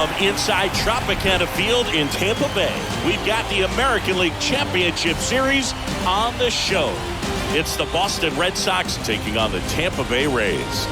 From inside Tropicana Field in Tampa Bay, we've got the American League Championship Series on the show. It's the Boston Red Sox taking on the Tampa Bay Rays.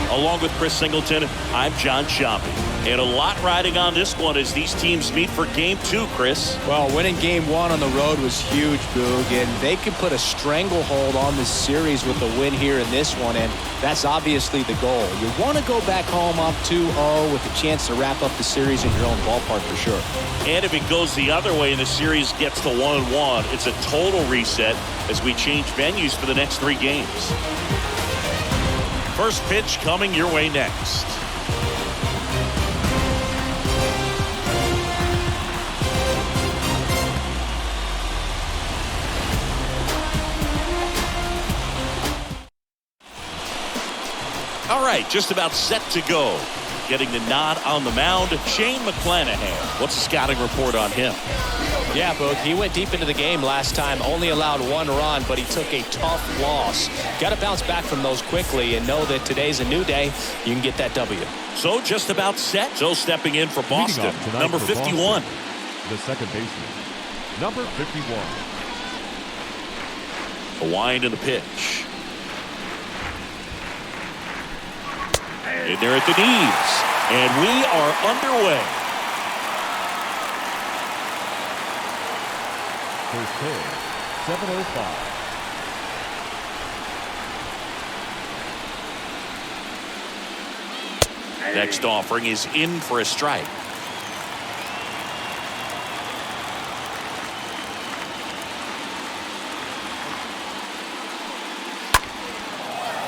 Along with Chris Singleton, I'm John Shambi. And a lot riding on this one as these teams meet for Game 2, Chris. Well, winning Game 1 on the road was huge, Boog, and they could put a stranglehold on this series with the win here in this one, and that's obviously the goal. You want to go back home up 2-0 with a chance to wrap up the series in your own ballpark for sure. And if it goes the other way and the series gets to 1-1, it's a total reset as we change venues for the next 3 games. First pitch coming your way next. All right, just about set to go. Getting the nod on the mound, Shane McClanahan. What's the scouting report on him? Yeah, Boog, he went deep into the game last time, only allowed 1 run, but he took a tough loss. Got to bounce back from those quickly and know that today's a new day. You can get that W. So just about set. So stepping in for Boston, number 51. Boston, the second baseman, number 51. A wind and the pitch. In there at the knees. And we are underway. First pitch, 7:05. Next offering is in for a strike.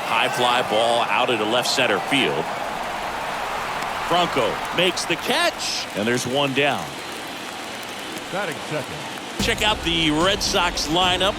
High fly ball out into left center field. Franco makes the catch, and there's 1 down. Batting second. Check out the Red Sox lineup.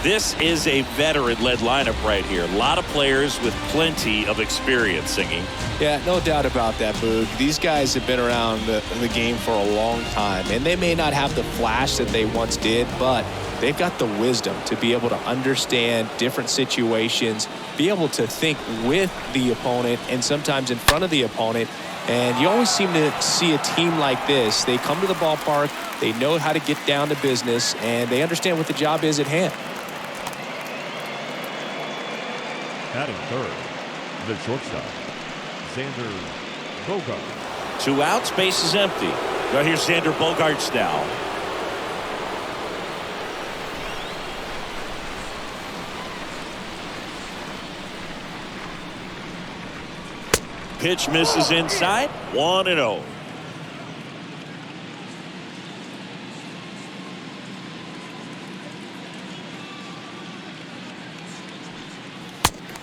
This is a veteran-led lineup right here. A lot of players with plenty of experience singing. Yeah, no doubt about that, Boog. These guys have been around the game for a long time, and they may not have the flash that they once did, but they've got the wisdom to be able to understand different situations, be able to think with the opponent and sometimes in front of the opponent. And you always seem to see a team like this. They come to the ballpark, they know how to get down to business, and they understand what the job is at hand. Batting third, the shortstop, Xander Bogaerts. 2 outs, base is empty. Right here's Xander Bogaerts now. Pitch misses inside. 1-0.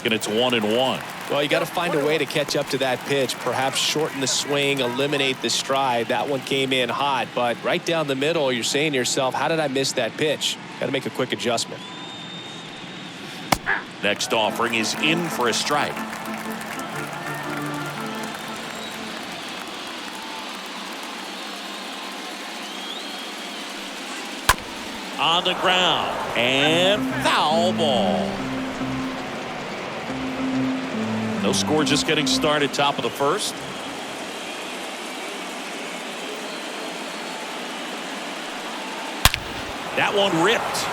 And it's 1-1. Well, you got to find a way to catch up to that pitch, perhaps shorten the swing, eliminate the stride. That one came in hot, but right down the middle, you're saying to yourself, how did I miss that pitch? Got to make a quick adjustment. Next offering is in for a strike. On the ground and foul ball. No score, just getting started, top of the first. That one ripped.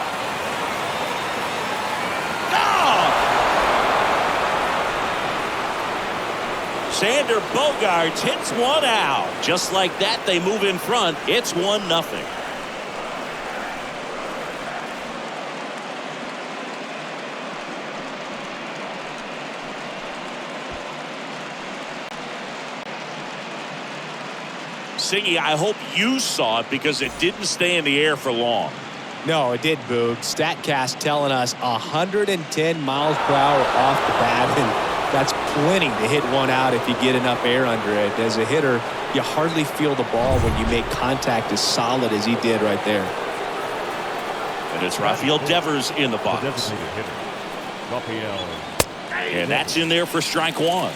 Xander Bogaerts hits 1 out. Just like that, they move in front. It's 1-0. Siggy, I hope you saw it because it didn't stay in the air for long. No, it did, Boog. StatCast telling us 110 miles per hour off the bat, and that's plenty to hit 1 out if you get enough air under it. As a hitter, you hardly feel the ball when you make contact as solid as he did right there. And it's Rafael Devers in the box. And that's in there for strike 1.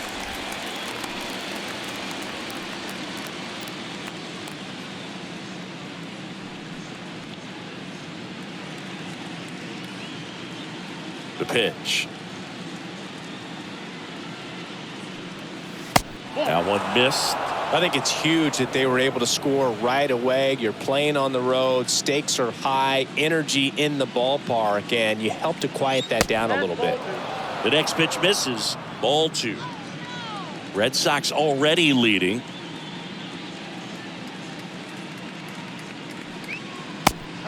The pitch. That one missed. I think it's huge that they were able to score right away. You're playing on the road. Stakes are high. Energy in the ballpark. And you help to quiet that down a little bit. The next pitch misses. Ball 2. Red Sox already leading.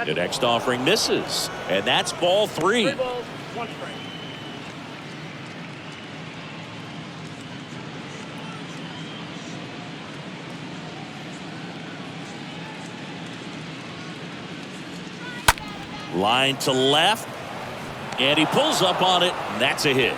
The next offering misses. And that's ball 3. 3 balls, 1 strike. Line to left. And he pulls up on it. And that's a hit.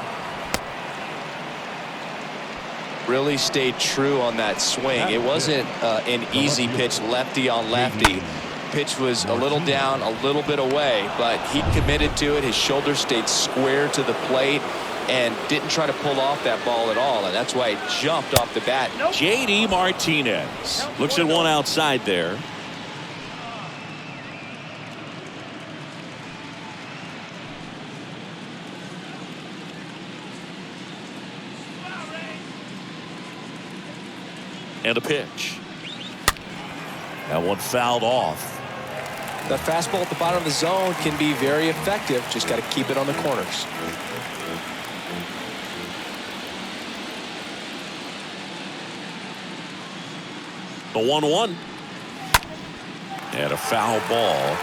Really stayed true on that swing. It wasn't an easy pitch, lefty on lefty. Pitch was a little down, a little bit away, but he committed to it. His shoulder stayed square to the plate and didn't try to pull off that ball at all. And that's why it jumped off the bat. J.D. Martinez looks at one outside there. And a pitch. That one fouled off. That fastball at the bottom of the zone can be very effective. Just got to keep it on the corners. The 1-1. And a foul ball.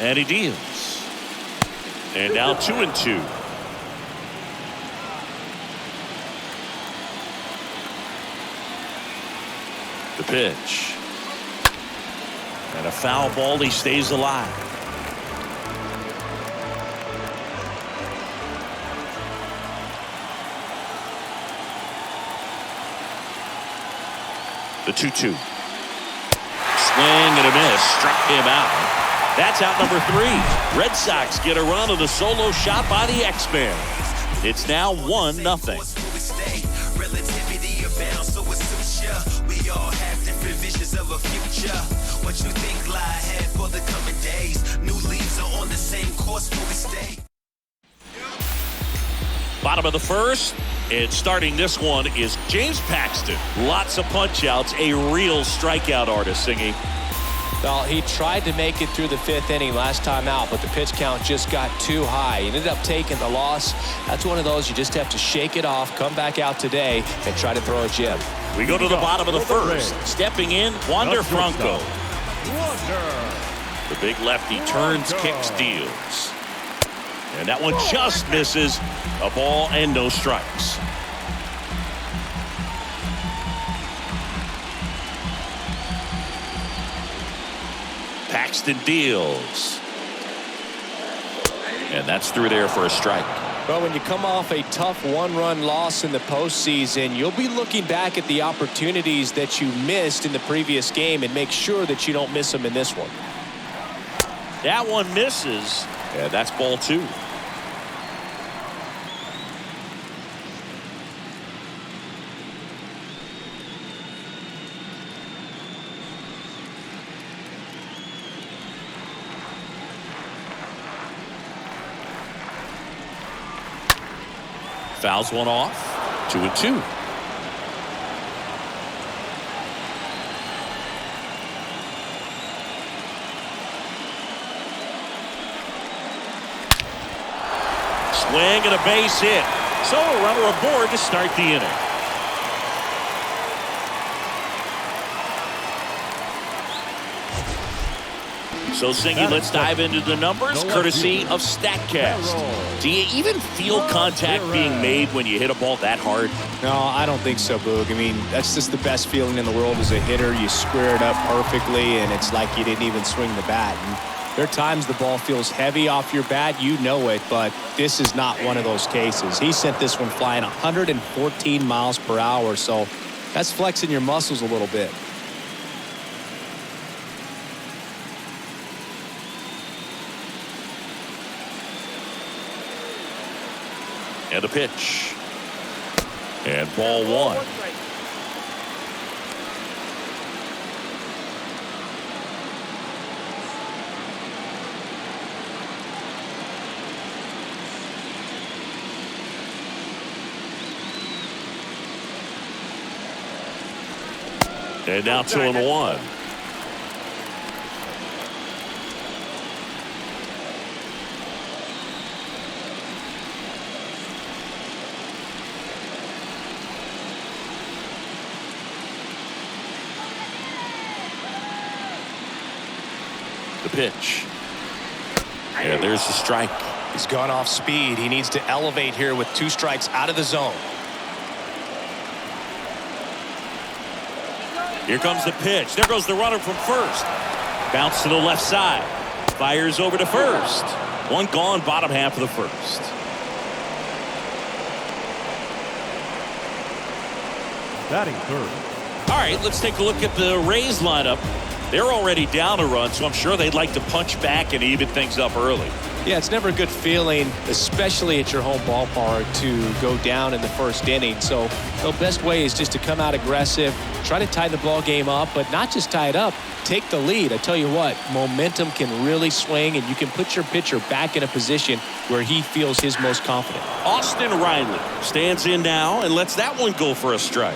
And he deals. And now 2-2. The pitch. And a foul ball. He stays alive. The 2-2. Swing and a miss. Struck him out. That's out number 3. Red Sox get a run of the solo shot by the X-Man. It's now 1-0. Relativity abounds, so it suits ya. We all have different visions of a future. What you think lie ahead for the coming days? New leaves are on the same course where we stay. Bottom of the first, and starting this one is James Paxton. Lots of punch-outs, a real strikeout artist, Singy. Well, he tried to make it through the 5th inning last time out, but the pitch count just got too high. He ended up taking the loss. That's one of those you just have to shake it off, come back out today, and try to throw a gem. We go to the bottom of the first. Stepping in, Wander Franco. The big lefty turns, kicks, deals. And that one just misses. A ball and no strikes. Paxton deals. And that's through there for a strike. Well, when you come off a tough 1-run loss in the postseason, you'll be looking back at the opportunities that you missed in the previous game and make sure that you don't miss them in this one. That one misses. And that's ball 2. Fouls one off. 2-2. Swing and a base hit. So a runner aboard to start the inning. So, Singy, let's dive into the numbers, courtesy of StatCast. Do you even feel contact being made when you hit a ball that hard? No, I don't think so, Boog. I mean, that's just the best feeling in the world as a hitter. You square it up perfectly, and it's like you didn't even swing the bat. And there are times the ball feels heavy off your bat. You know it, but this is not one of those cases. He sent this one flying 114 miles per hour, so that's flexing your muscles a little bit. And a pitch. And ball 1. And now 2-1. The pitch. And there's the strike. He's gone off speed. He needs to elevate here with 2 strikes out of the zone. Here comes the pitch. There goes the runner from first. Bounce to the left side. Fires over to first. 1 gone, bottom half of the first. Batting third. All right, let's take a look at the Rays lineup. They're already down a run, so I'm sure they'd like to punch back and even things up early. Yeah, it's never a good feeling, especially at your home ballpark, to go down in the first inning. So the best way is just to come out aggressive, try to tie the ball game up, but not just tie it up, take the lead. I tell you what, momentum can really swing, and you can put your pitcher back in a position where he feels his most confident. Austin Riley stands in now and lets that one go for a strike.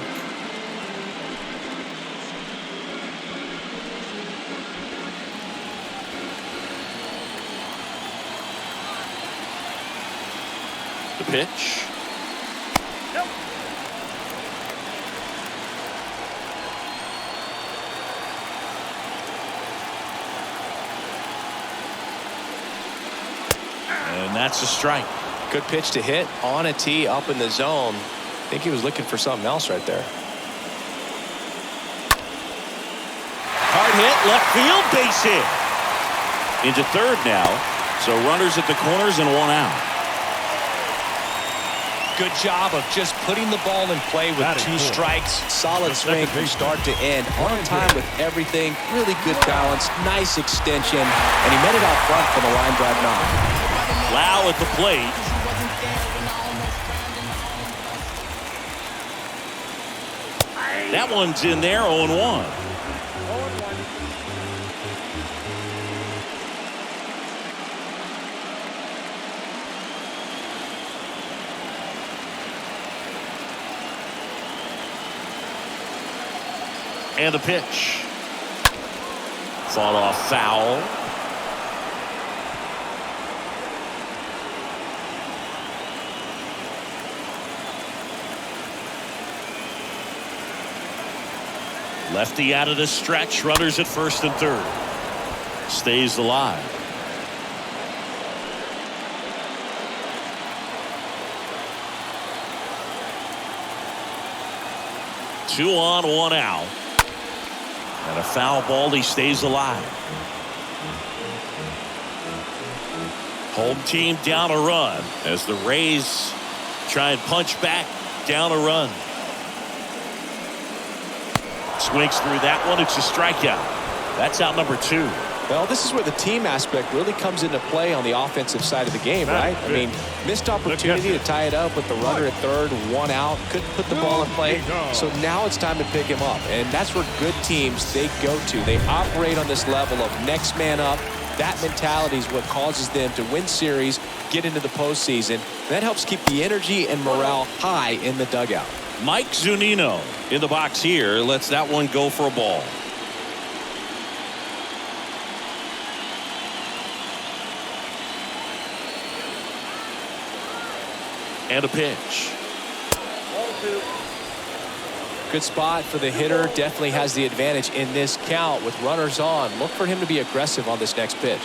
The pitch. Nope. And that's a strike. Good pitch to hit on a tee up in the zone. I think he was looking for something else right there. Hard hit, left field, base hit. Into third now. So runners at the corners and 1 out. Good job of just putting the ball in play with 2 strikes. Solid swing from start to end. On time with everything. Really good balance. Nice extension. And he met it out front for the line drive knock. Lau at the plate. That one's in there, 0-1. And the pitch. Fought off foul. Lefty out of the stretch. Runners at first and third. Stays alive. Two on, 1 out. And a foul ball, he stays alive. Home team down a run as the Rays try and punch back down a run. Swings through that one. It's a strikeout. That's out number 2. Well, this is where the team aspect really comes into play on the offensive side of the game, right? I mean, missed opportunity to tie it up with the runner at third, 1 out, couldn't put the ball in play. So now it's time to pick him up, and that's where good teams, they go to. They operate on this level of next man up. That mentality is what causes them to win series, get into the postseason. That helps keep the energy and morale high in the dugout. Mike Zunino in the box here lets that one go for a ball. And a pitch. Good spot for the hitter. Definitely has the advantage in this count with runners on. Look for him to be aggressive on this next pitch.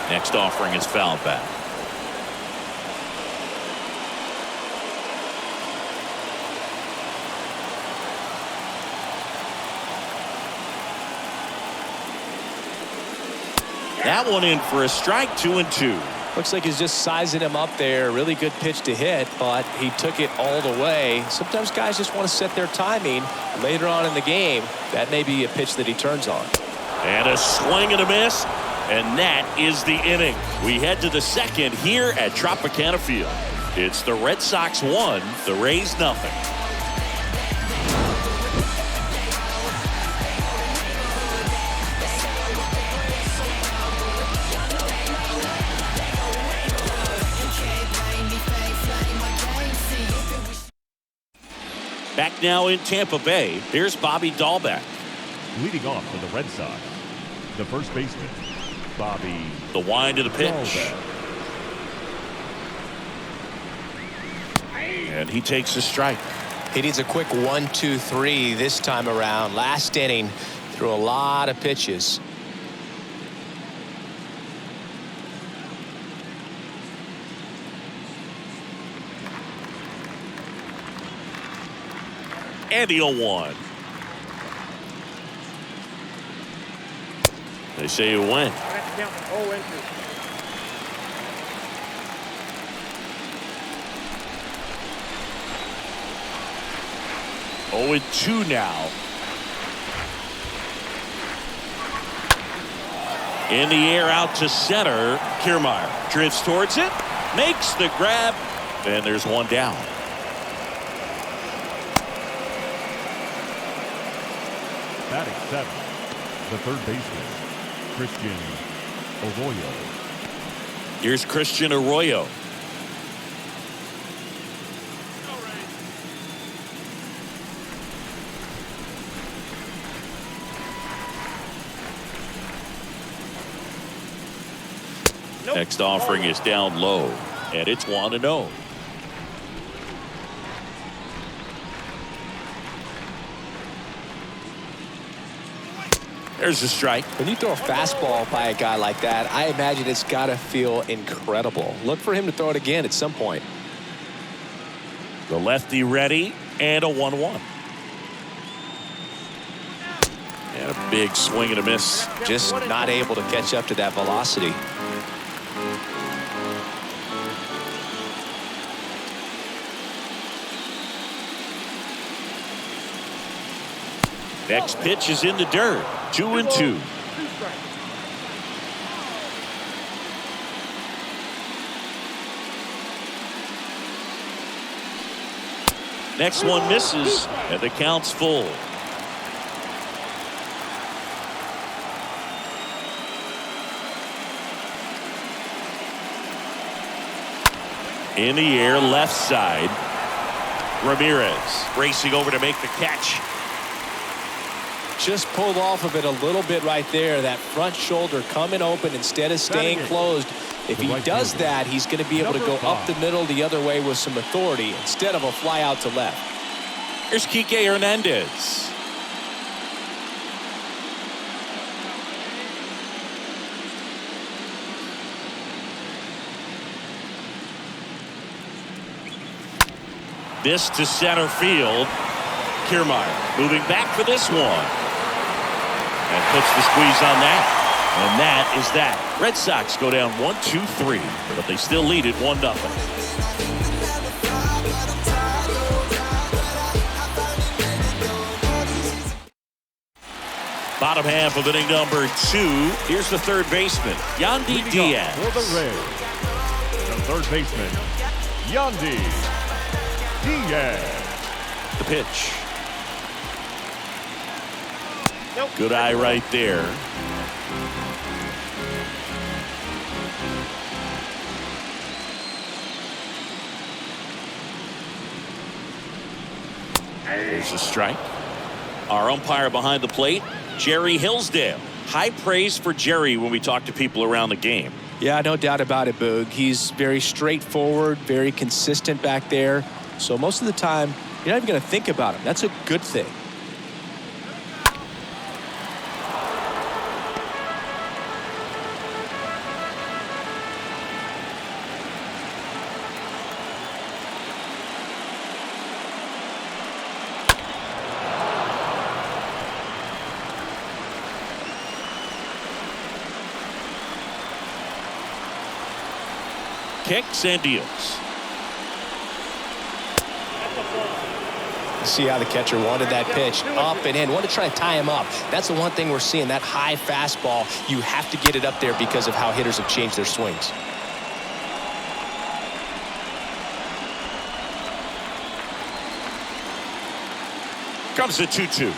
Next offering is fouled back. That one in for a strike, 2-2. Looks like he's just sizing him up there. Really good pitch to hit, but he took it all the way. Sometimes guys just want to set their timing later on in the game. That may be a pitch that he turns on. And a swing and a miss, and that is the inning. We head to the second here at Tropicana Field. It's the Red Sox 1, the Rays 0. Back now in Tampa Bay, here's Bobby Dahlbeck. Leading off for the Red Sox, the first baseman, Bobby. The wind of the pitch. Dahlbeck. And he takes a strike. He needs a quick 1-2-3 this time around. Last inning, threw a lot of pitches. And the 0-1. They say you win. 0-2 now. In the air out to center. Kiermaier drifts towards it, makes the grab, and there's one down. Batting seventh, the third baseman, Christian Arroyo. Here's Christian Arroyo. Next offering is down low, and it's 1-0. There's a strike. When you throw a fastball by a guy like that, I imagine it's got to feel incredible. Look for him to throw it again at some point. The lefty ready, and a 1-1. And a big swing and a miss. Just not able to catch up to that velocity. Next pitch is in the dirt. 2-2. Next one misses, and the count's full. In the air, left side. Ramirez racing over to make the catch. Just pulled off of it a little bit right there. That front shoulder coming open instead of staying closed. If he does that, he's going to be able to go up the middle the other way with some authority instead of a fly out to left. Here's Kike Hernandez. This to center field. Kiermaier moving back for this one. And puts the squeeze on that. And that is that. Red Sox go down 1-2-3, but they still lead it 1-0. Bottom half of inning number 2. Here's the third baseman, Yandy Diaz. For the Rays, the third baseman, Yandy Diaz. The pitch. Good eye right there. There's a strike. Our umpire behind the plate, Jerry Hillsdale. High praise for Jerry when we talk to people around the game. Yeah, no doubt about it, Boog. He's very straightforward, very consistent back there. So most of the time, you're not even going to think about him. That's a good thing. Kicks and deals. See how the catcher wanted that pitch up and in. Want to try to tie him up. That's the one thing we're seeing, that high fastball. You have to get it up there because of how hitters have changed their swings. Comes the 2-2.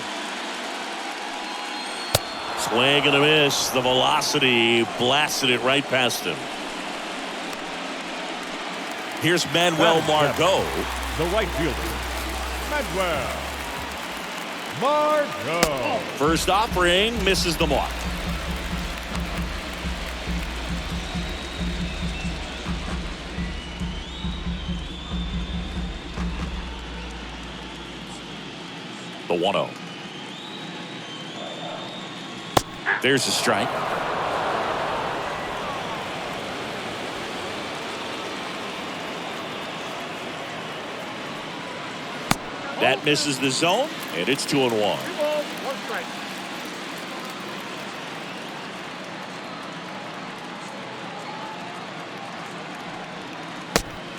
Swing and a miss. The velocity blasted it right past him. Here's Manuel Margot. The right fielder, Madwell. Margot. First offering misses the mark. The 1-0. There's a strike. That misses the zone, and it's 2-1. 2 balls, 1 strike.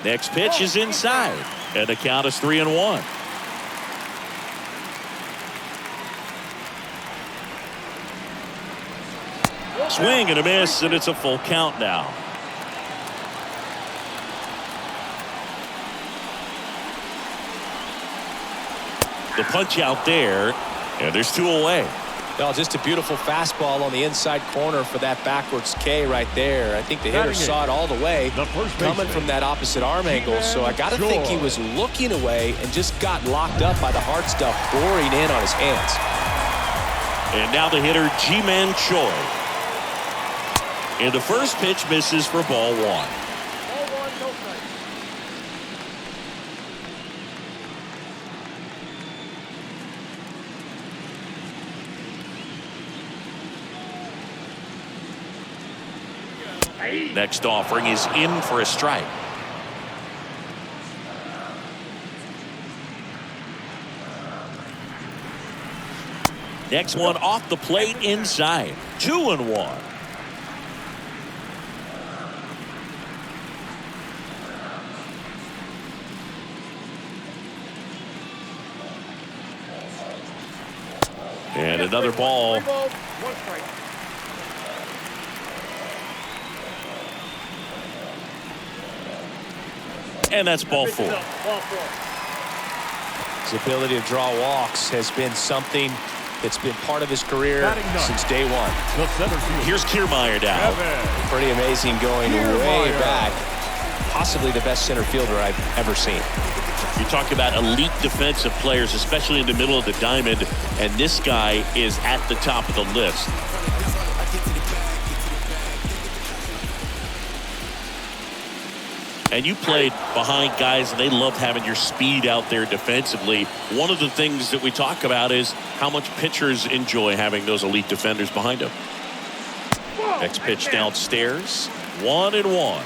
Next pitch is inside, and the count is 3-1. Swing and a miss, and it's a full count now. The punch out there, and there's 2 away. Well, just a beautiful fastball on the inside corner for that backwards K right there. I think the hitter saw it all the way coming from that opposite arm angle. So I got to think he was looking away and just got locked up by the hard stuff boring in on his hands. And now the hitter, G-Man Choi. And the first pitch misses for ball 1. Ball 1, no strike. Next offering is in for a strike. Next one off the plate inside. 2-1. And another ball. 3 balls, 1 strike. And that's ball 4. Ball 4. His ability to draw walks has been something that's been part of his career since day one. The center field. Here's Kiermaier now. Kevin. Pretty amazing going way back. Possibly the best center fielder I've ever seen. You talk about elite defensive players, especially in the middle of the diamond, and this guy is at the top of the list. And you played behind guys, and they love having your speed out there defensively. One of the things that we talk about is how much pitchers enjoy having those elite defenders behind them. Next pitch downstairs. 1-1.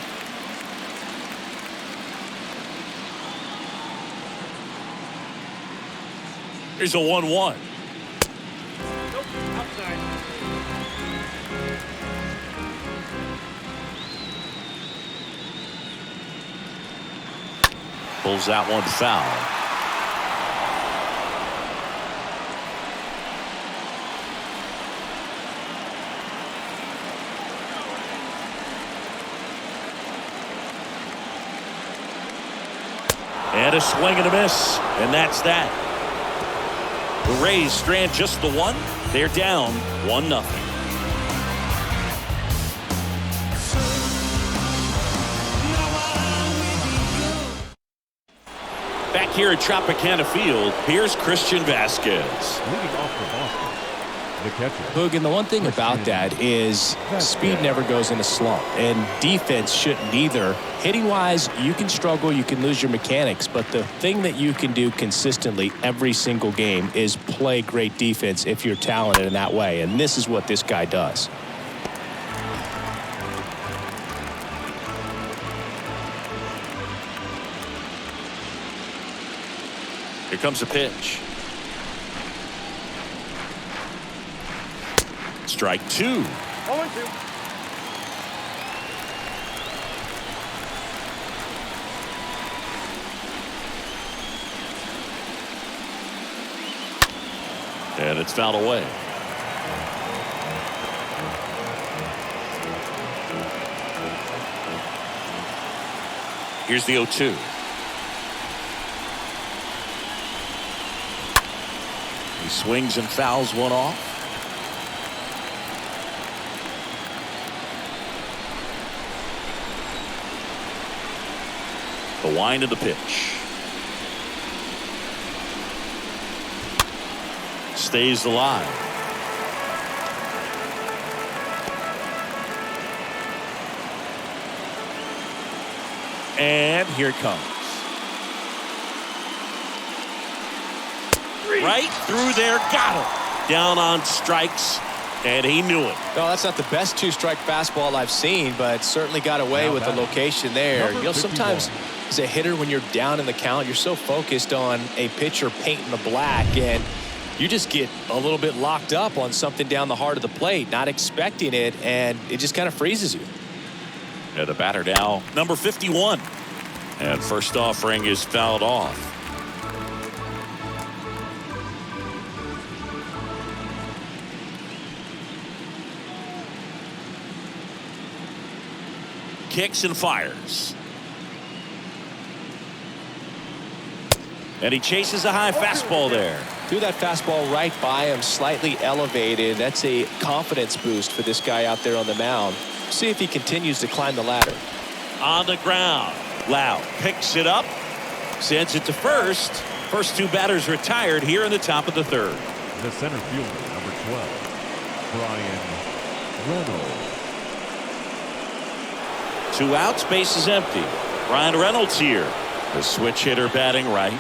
Here's a 1-1. Nope, outside. Pulls that one foul. And a swing and a miss, and that's that. The Rays strand just the 1. They're down 1-0. Back here at Tropicana Field, here's Christian Vasquez. Leading off for Boston, the catcher. Boog, and the one thing about that is speed never goes in a slump, and defense shouldn't either. Hitting-wise, you can struggle, you can lose your mechanics, but the thing that you can do consistently every single game is play great defense if you're talented in that way, and this is what this guy does. Here comes a pitch. Strike 2. 0-2. And it's fouled away. Here's the 0-2. He swings and fouls one off. The wind of the pitch. stays alive. And here it comes. Right through there, got him. Down on strikes, and he knew it. No, that's not the best two-strike fastball I've seen, but certainly got away with the location there. You know, sometimes as a hitter, when you're down in the count, you're so focused on a pitcher painting the black, and you just get a little bit locked up on something down the heart of the plate, not expecting it, and it just kind of freezes you. Yeah, the batter now, number 51. And first offering is fouled off. Kicks and fires. And he chases a high fastball there. Threw that fastball right by him, slightly elevated. That's a confidence boost for this guy out there on the mound. See if he continues to climb the ladder. On the ground. Lau picks it up, sends it to first. First two batters retired here in the top of the third. The center fielder, number 12, Brian Reynolds. 2 outs, base is empty. Ryan Reynolds here. The switch hitter batting right.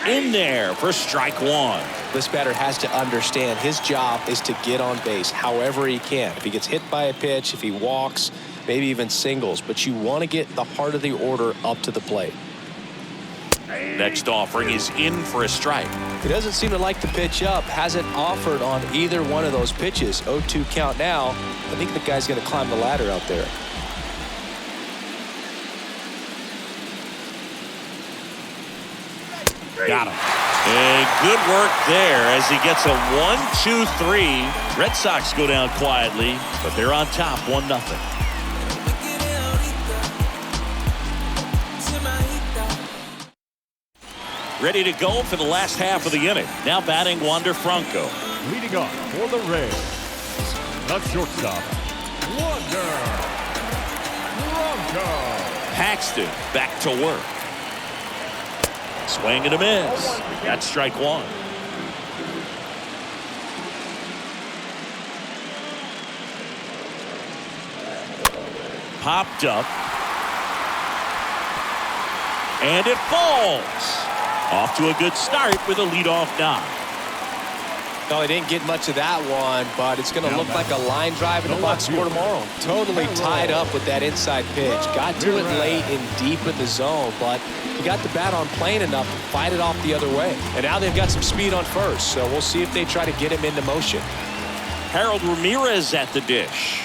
In there for strike one. This batter has to understand his job is to get on base however he can. If he gets hit by a pitch, if he walks, maybe even singles, but you want to get the heart of the order up to the plate. Next offering is in for a strike. He doesn't seem to like the pitch up. Hasn't offered on either one of those pitches. 0-2 count now. I think the guy's going to climb the ladder out there. Got him. And good work there as he gets a 1-2-3. Red Sox go down quietly, but they're on top 1-0. Ready to go for the last half of the inning. Now batting Wander Franco. Leading off for the Rays, the shortstop, Wander Franco. Paxton back to work. Swing and a miss. That's strike one. Popped up. And it falls. Off to a good start with a leadoff knock. No, he didn't get much of that one, but it's going to look like a line drive in the box score tomorrow. Totally tied up with that inside pitch. Got to it late and deep in the zone, but he got the bat on plane enough to fight it off the other way. And now they've got some speed on first, so we'll see if they try to get him into motion. Harold Ramirez at the dish.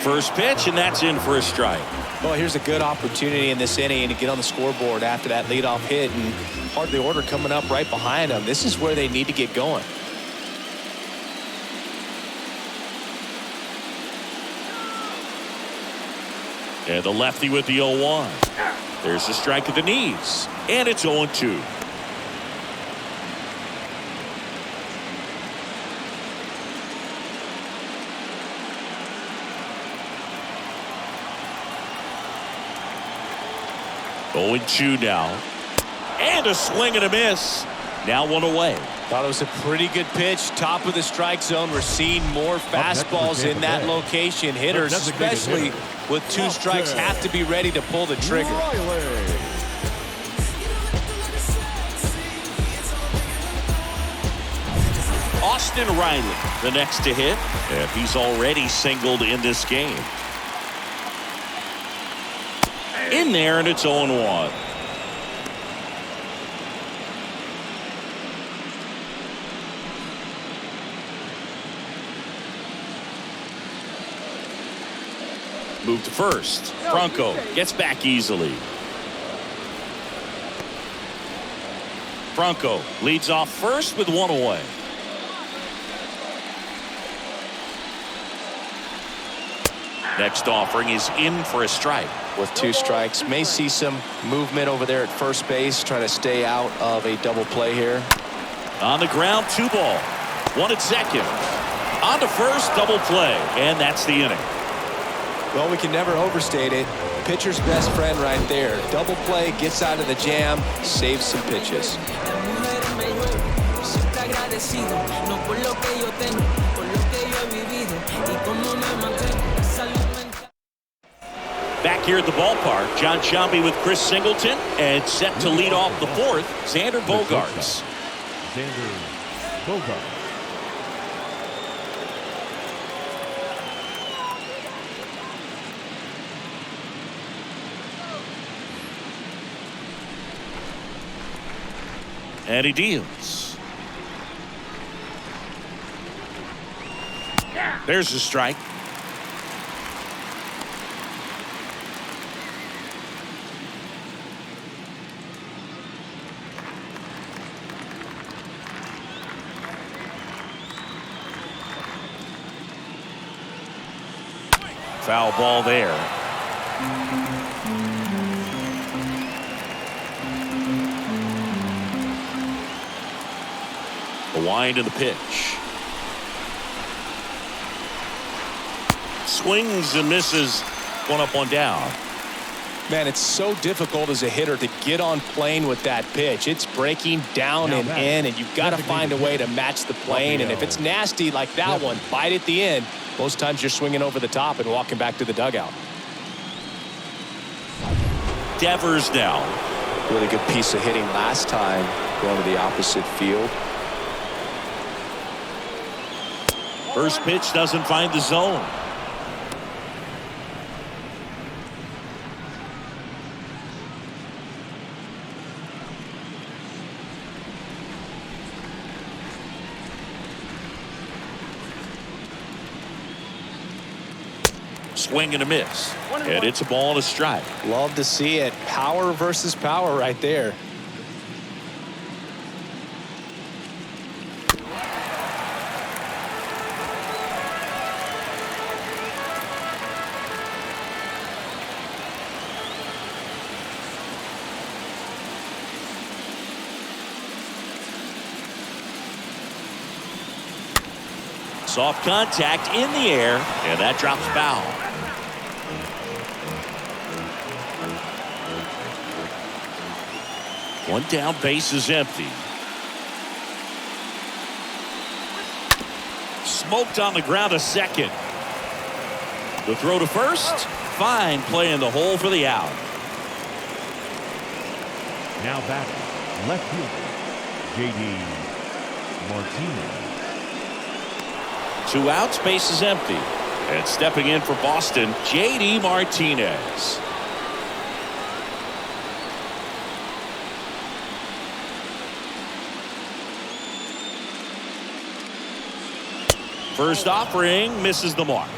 First pitch, and that's in for a strike. Well, here's a good opportunity in this inning to get on the scoreboard after that leadoff hit, and part of the order coming up right behind them. This is where they need to get going. And the lefty with the 0-1. There's the strike at the knees, and it's 0-2. Oh, and 2 now. And a swing and a miss. Now one away. Thought it was a pretty good pitch. Top of the strike zone. We're seeing more fastballs in that location. Hitters, especially with 2 strikes, have to be ready to pull the trigger. Austin Riley, the next to hit. And he's already singled in this game. In there, and it's 0-1. Move to first. Franco gets back easily. Franco leads off first with 1 away. Next offering is in for a strike. With 2 strikes, may see some movement over there at first base, trying to stay out of a double play here. On the ground, 2 ball. 1 at second. On to first, double play, and that's the inning. Well, we can never overstate it. Pitcher's best friend right there. Double play, gets out of the jam, saves some pitches. Back here at the ballpark, John Sciambi with Chris Singleton, and set to lead off the fourth, Xander Bogaerts. Xander Bogaerts. And he deals. There's a strike. Foul ball there. The wind of the pitch. Swings and misses. One up, one down. Man, it's so difficult as a hitter to get on plane with that pitch. It's breaking down and in, and you've got to find a way to match the plane. And if it's nasty like that one, bite at the end, most times you're swinging over the top and walking back to the dugout. Devers now. Really good piece of hitting last time, going to the opposite field. First pitch doesn't find the zone. Swing and a miss. And it's a ball and a strike. Love to see it. Power versus power right there. Soft contact in the air, and that drops foul. One down, base is empty. Smoked on the ground, a second. The throw to first. Fine play in the hole for the out. Now batting, left fielder, J.D. Martinez. 2 outs, base is empty. And stepping in for Boston, J.D. Martinez. First offering misses the mark.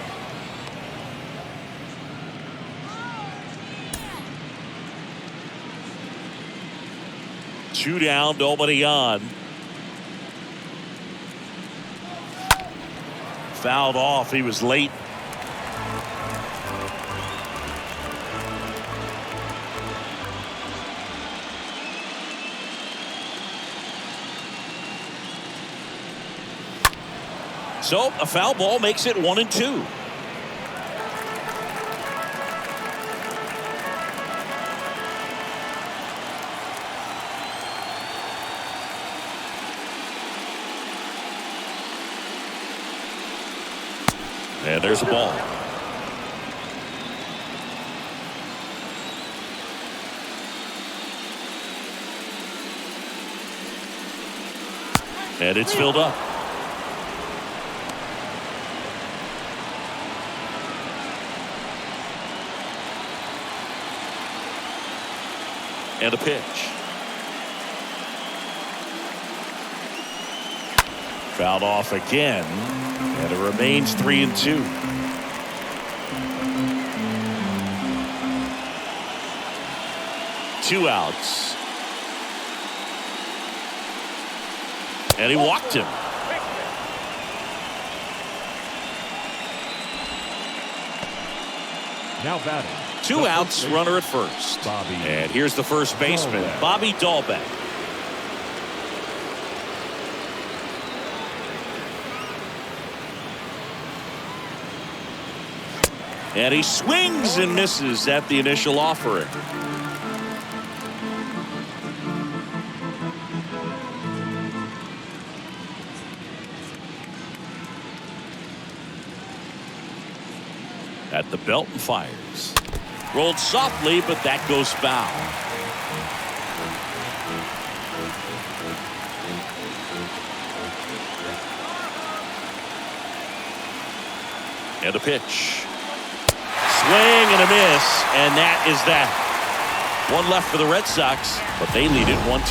Two down, nobody on. Fouled off. He was late. So a foul ball makes it 1-2. And there's a ball. And it's filled up. And a pitch. Fouled off again. And it remains 3-2. Two outs. And he walked him. Now batting. 2 outs, runner at first. Bobby. And here's the first baseman, Bobby Dahlbeck. And he swings and misses at the initial offering. At the belt and fires. Rolled softly, but that goes foul. And a pitch. Swing and a miss, and that is that. One left for the Red Sox, but they lead it 1-0.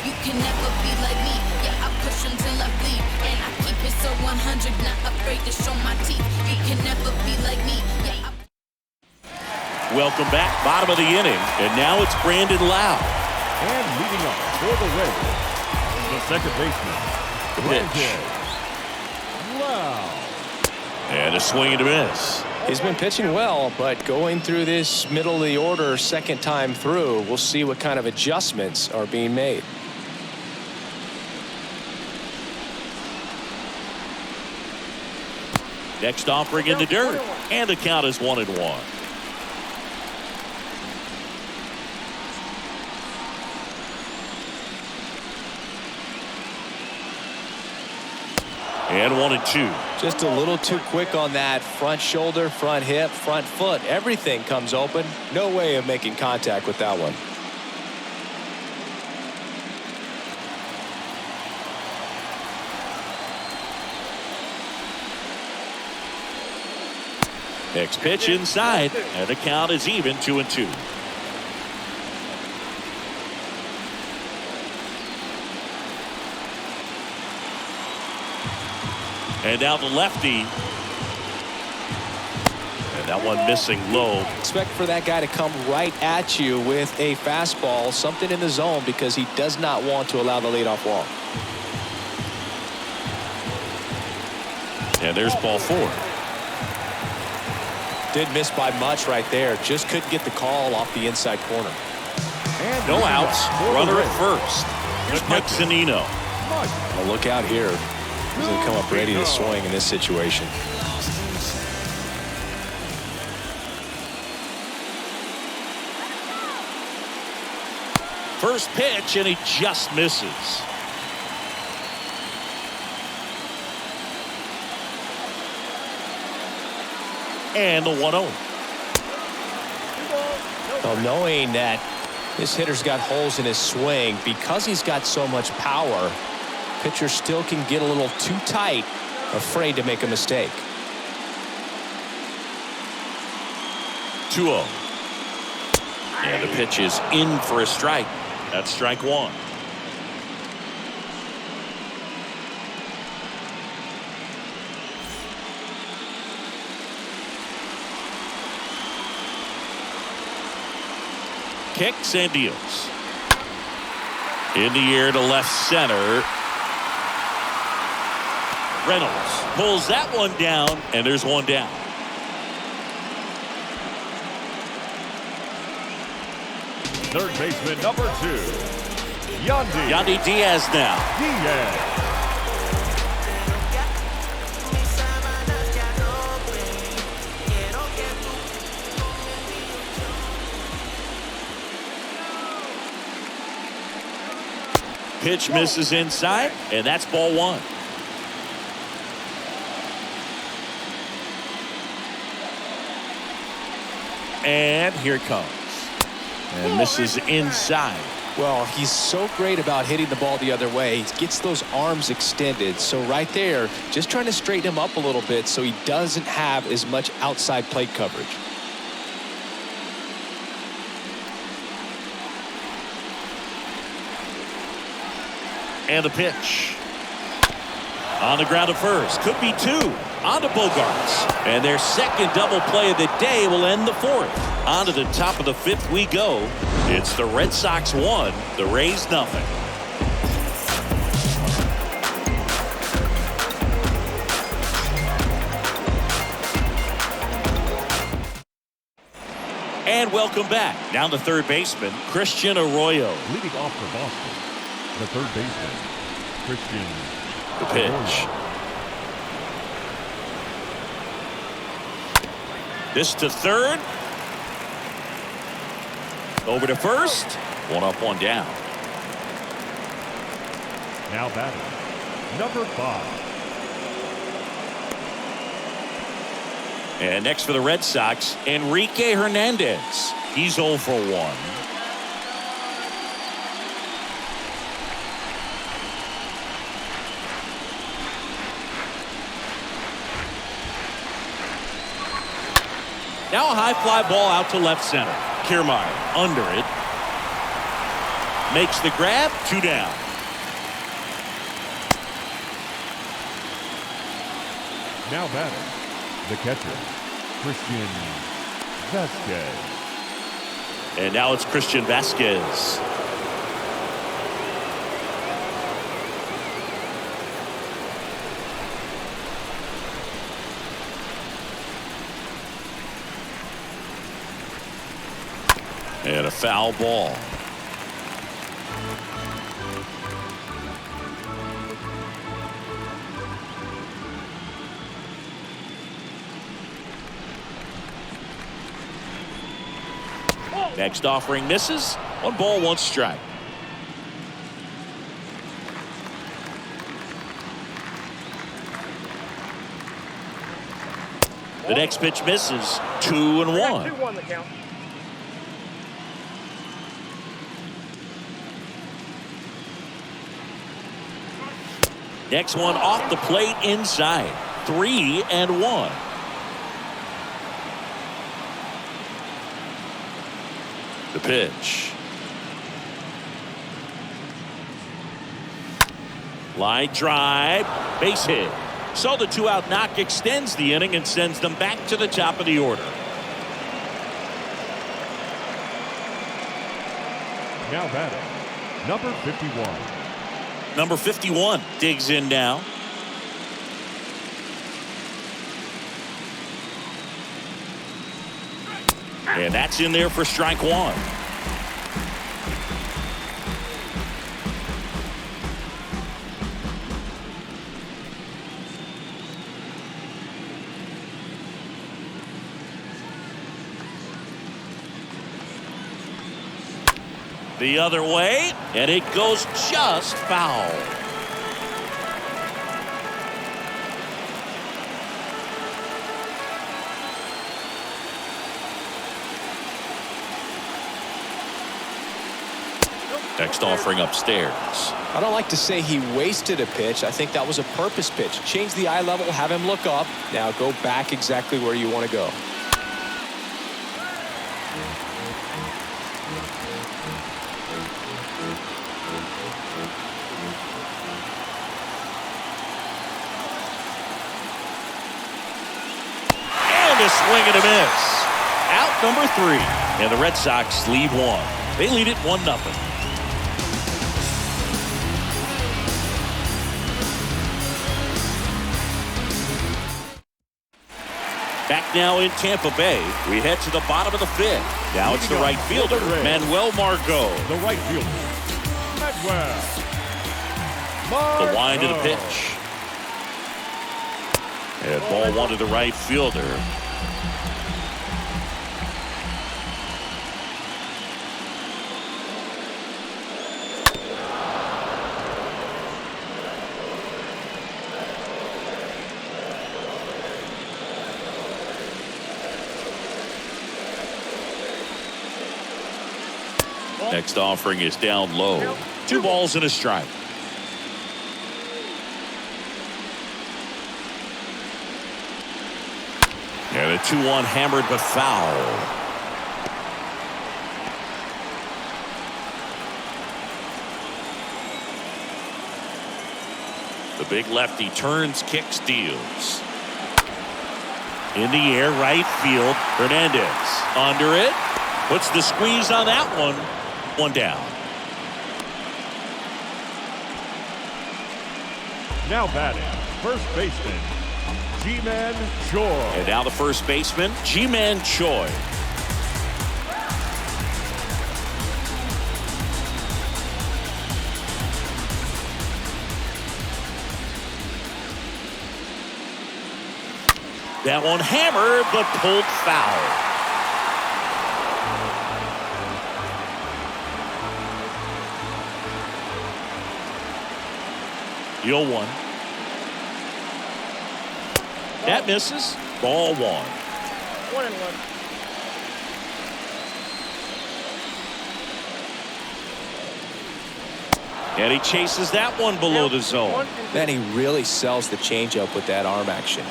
You can never be like me. Yeah, I push until I bleed, and I keep it so 100, not afraid to show my teeth. You can never be like me. Yeah. Welcome back, bottom of the inning, and now it's Brandon Lau. And leading off for the Reds, the second baseman, The pitch. Wow. And a swing and a miss. He's been pitching well, but going through this middle of the order second time through, we'll see what kind of adjustments are being made. Next offering in the dirt, and the count is 1-1. And 1-2. Just a little too quick on that front shoulder, front hip, front foot. Everything comes open. No way of making contact with that one. Next pitch inside, and the count is even 2-2. And now the lefty. And that one missing low. Expect for that guy to come right at you with a fastball, something in the zone, because he does not want to allow the leadoff walk. And there's ball 4. Did miss by much right there. Just couldn't get the call off the inside corner. And No leading outs. off for the Runner Reds, at first. Here's Mike Zunino. Mike. Well, look out here. He's going to come up ready to swing in this situation. First pitch, and he just misses. And the 1-0. Well, knowing that this hitter's got holes in his swing, because he's got so much power, pitcher still can get a little too tight, afraid to make a mistake. 2-0. And the pitch is in for a strike. That's strike 1. Kicks and deals. In the air to left center. Reynolds pulls that one down, and there's one down. Third baseman number 2, Yandy Diaz now. Diaz. Pitch misses inside, and that's ball 1. And here it comes. And misses inside. Well, he's so great about hitting the ball the other way. He gets those arms extended. So right there, just trying to straighten him up a little bit so he doesn't have as much outside plate coverage. And the pitch. On the ground at first. Could be 2. On to Bogarts. And their second double play of the day will end the 4th. On to the top of the 5th we go. It's the Red Sox 1, the Rays nothing. And welcome back. Down to third baseman, Christian Arroyo. Leading off for Boston, the third baseman, Christian. The pitch. This to third. Over to first. One up, one down. Now batting, number 5. And next for the Red Sox, Enrique Hernandez. He's 0 for 1. Now a high fly ball out to left center. Kiermaier under it. Makes the grab. 2 down. Now batting, the catcher, Christian Vasquez. And now it's Christian Vasquez. And a foul ball. Next offering misses. 1 ball, 1 strike. The next pitch misses. 2-1. 2-1 the count. Next one off the plate inside. 3-1. The pitch. Line drive. Base hit. So the 2-out knock extends the inning and sends them back to the top of the order. Now batting, number 51. Number 51 digs in now. And that's in there for strike 1. The other way, and it goes just foul. Next offering upstairs. I don't like to say he wasted a pitch. I think that was a purpose pitch. Change the eye level, have him look up. Now go back exactly where you want to go. And a swing and a miss. Out number 3. And the Red Sox lead 1. They lead it 1-0. Back now in Tampa Bay. We head to the bottom of the 5th. Now it's the right fielder, Manuel Margot. The right fielder, Manuel Margot. The wind of the pitch. And ball 1 to the right fielder. Next offering is down low. 2 balls and a strike. And a 2-1 hammered but foul. The big lefty turns, kicks, deals. In the air, right field. Hernandez under it. Puts the squeeze on that one. 1 down. Now batting, first baseman, Ji-Man Choi. And now the first baseman, Ji-Man Choi. That one hammered, but pulled foul. The 0-1. That misses. Ball 1. 1-1. And he chases that one below the zone. Man, he really sells the changeup with that arm action.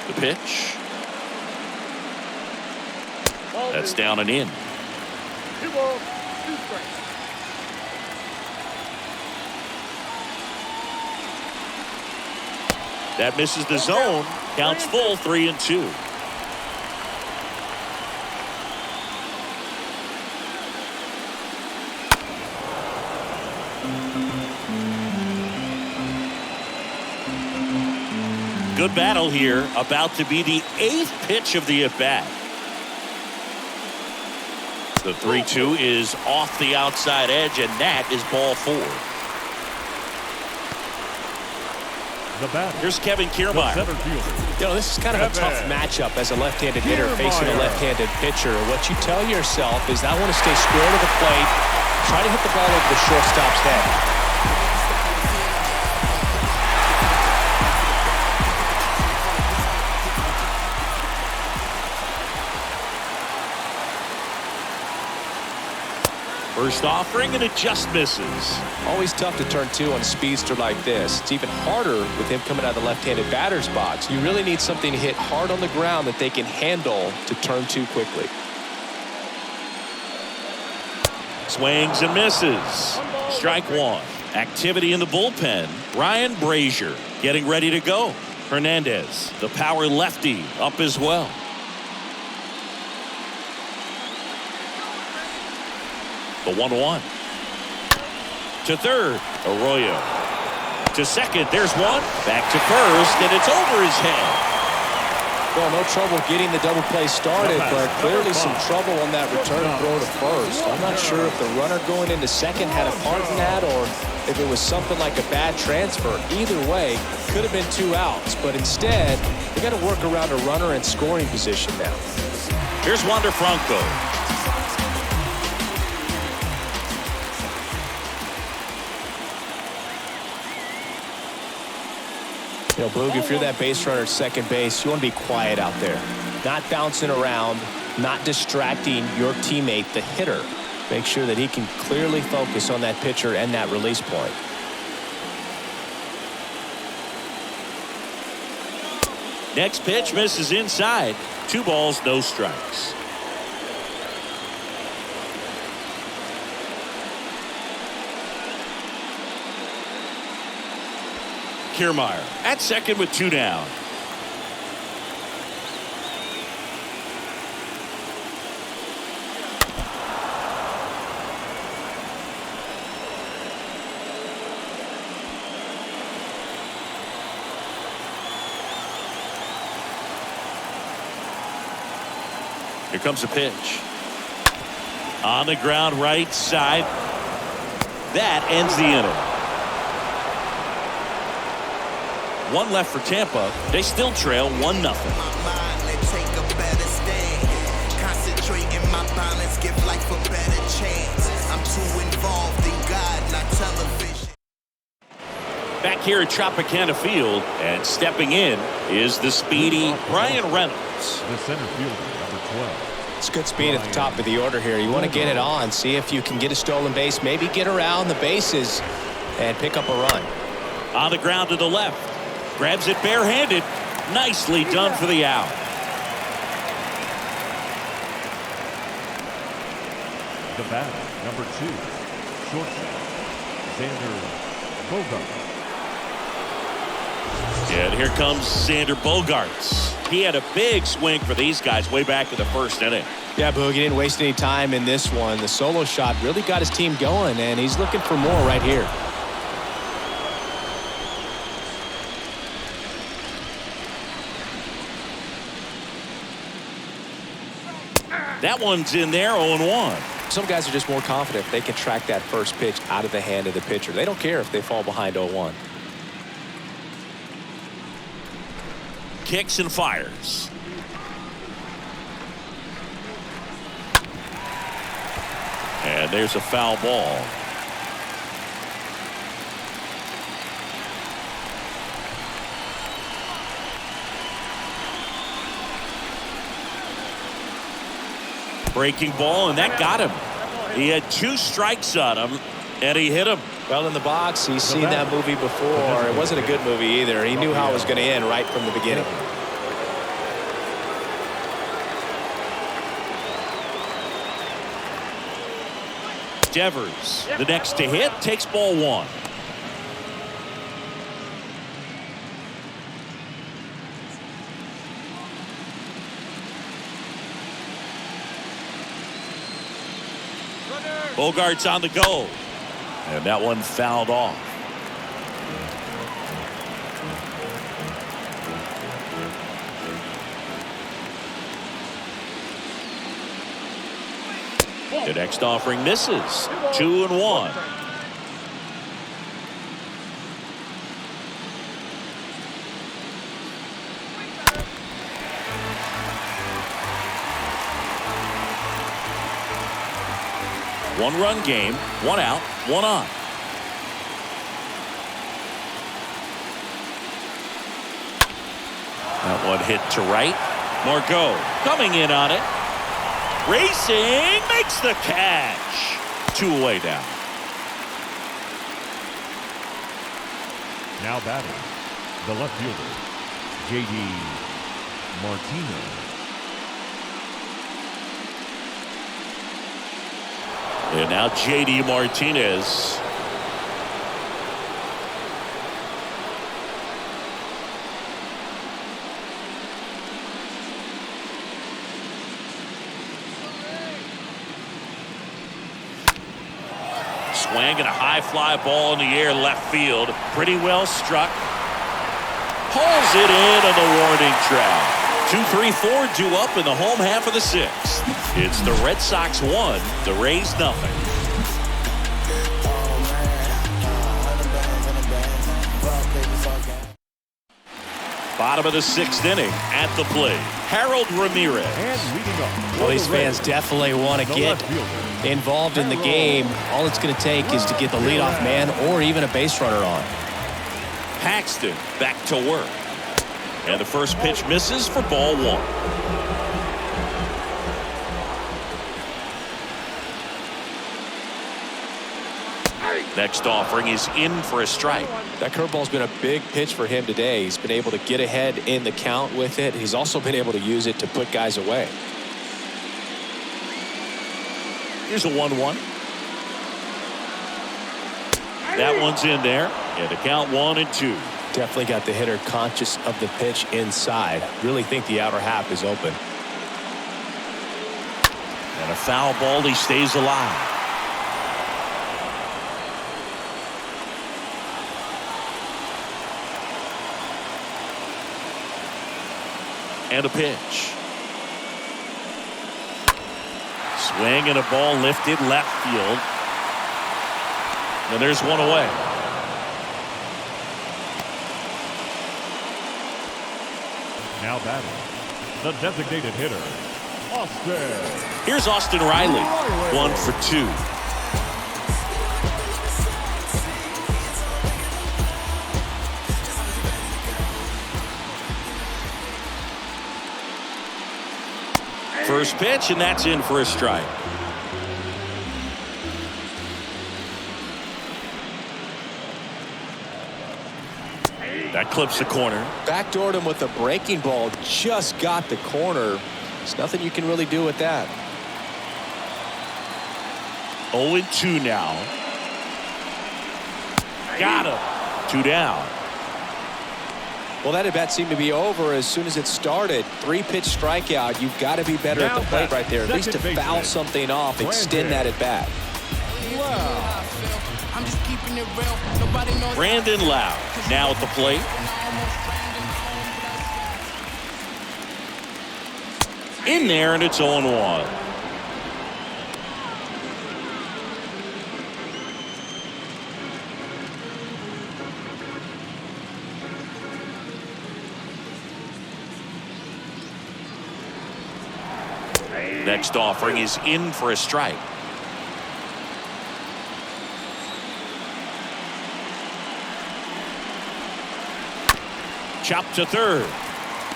The pitch. That's down and in. 2 balls, 2 strikes. That misses the zone. Counts full, 3-2. Good battle here. About to be the 8th pitch of the at-bat. The 3-2 is off the outside edge, and that is ball 4. The batter. Here's Kevin The Kiermaier. center fielder. You know, this is kind of a tough matchup as a left-handed hitter facing a left-handed pitcher. What you tell yourself is, I want to stay square to the plate, try to hit the ball over the shortstop's head. First offering, and it just misses. Always tough to turn 2 on a speedster like this. It's even harder with him coming out of the left-handed batter's box. You really need something to hit hard on the ground that they can handle to turn 2 quickly. Swings and misses. Strike 1. Activity in the bullpen. Ryan Brazier getting ready to go. Hernandez, the power lefty, up as well. The 1-1. To third, Arroyo. To second, there's one. Back to first, and it's over his head. Well, no trouble getting the double play started, but clearly some trouble on that return throw to first. I'm not sure if the runner going into second had a part in that, or if it was something like a bad transfer. Either way, could have been 2 outs, but instead, they got to work around a runner in scoring position now. Here's Wander Franco. You know, Boog, if you're that base runner at second base, you want to be quiet out there. Not bouncing around, not distracting your teammate, the hitter. Make sure that he can clearly focus on that pitcher and that release point. Next pitch misses inside. 2 balls, no strikes. Kiermaier at second with 2 down. Here comes a pitch. On the ground, right side. That ends the inning. 1 left for Tampa. They still trail 1-0. Back here at Tropicana Field, and stepping in is the speedy Brian Reynolds. The center fielder, number 12. It's good speed at the top of the order here. You want to get it on, see if you can get a stolen base, maybe get around the bases and pick up a run. On the ground to the left. Grabs it barehanded. Nicely done for the out. The batter, number 2, shortstop, Xander Bogart. And here comes Xander Bogaerts. He had a big swing for these guys way back in the first inning. Yeah, Boog, he didn't waste any time in this one. The solo shot really got his team going, and he's looking for more right here. That one's in there, 0-1. Some guys are just more confident if they can track that first pitch out of the hand of the pitcher. They don't care if they fall behind 0-1. Kicks and fires. And there's a foul ball. Breaking ball, and that got him. He had 2 strikes on him, and he hit him. Well, in the box, he's seen that movie before. It wasn't a good movie either. He knew how it was going to end right from the beginning. Devers, the next to hit, takes ball 1. Bogart's on the go. And that one fouled off. The next offering misses. 2-1. One-run game, 1 out, 1 on. That one hit to right. Margot coming in on it. Racing, makes the catch. 2 away down. Now batting, the left fielder, J.D. Martinez. And now J.D. Martinez. Swing and a high fly ball in the air left field. Pretty well struck. Pulls it in on the warning track. 2-3-4 due up in the home half of the 6th. It's the Red Sox 1, the Rays nothing. Bottom of the 6th inning at the plate. Harold Ramirez. And leading off. Well, these fans definitely want to get involved in the game. All it's going to take is to get the leadoff man or even a base runner on. Paxton back to work. And the first pitch misses for ball 1. Next offering is in for a strike. That curveball's been a big pitch for him today. He's been able to get ahead in the count with it. He's also been able to use it to put guys away. Here's a 1-1. That one's in there. And the count 1-2. Definitely got the hitter conscious of the pitch inside. Really think the outer half is open. And a foul ball. He stays alive. And a pitch. Swing and a ball lifted left field. And there's one away. Now batting, the designated hitter, Austin. Here's Austin Riley. 1 for 2. First pitch, and that's in for a strike. That clips the corner. Backdoored him with a breaking ball. Just got the corner. There's nothing you can really do with that. 0-2 now. Got him. 2 down. Well, that at bat seemed to be over as soon as it started. 3-pitch strikeout. You've got to be better at the plate right there. At least to foul something off, extend that at bat. Brandon Lau now at the plate. In there, and it's 0-1. Next offering is in for a strike. Chop to third.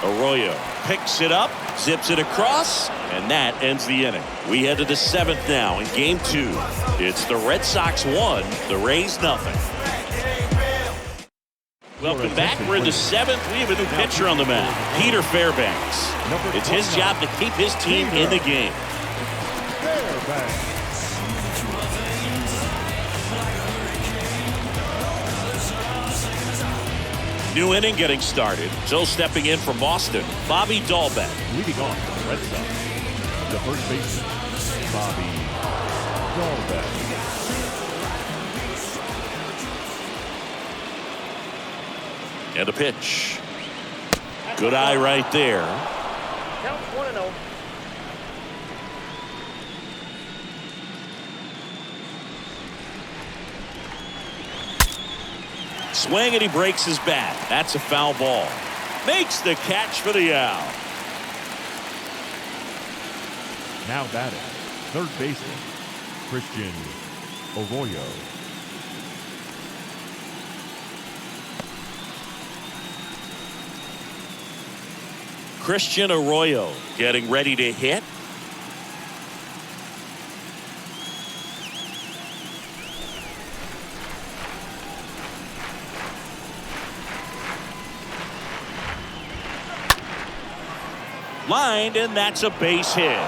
Arroyo picks it up, zips it across, and that ends the inning. We head to the 7th now in game 2. It's the Red Sox 1, the Rays nothing. Welcome back. We're in the 7th. We have a new pitcher on the mound, Peter Fairbanks. It's his job to keep his team in the game. New inning getting started. So stepping in from Boston, Bobby Dahlbeck. Leading off for the Red Sox, the first baseman, Bobby Dahlbeck. And a pitch. Good eye right there. Count 1-0. Swing and he breaks his bat. That's a foul ball. Makes the catch for the out. Now batting, third baseman, Christian Arroyo. Christian Arroyo getting ready to hit. Lined, and that's a base hit.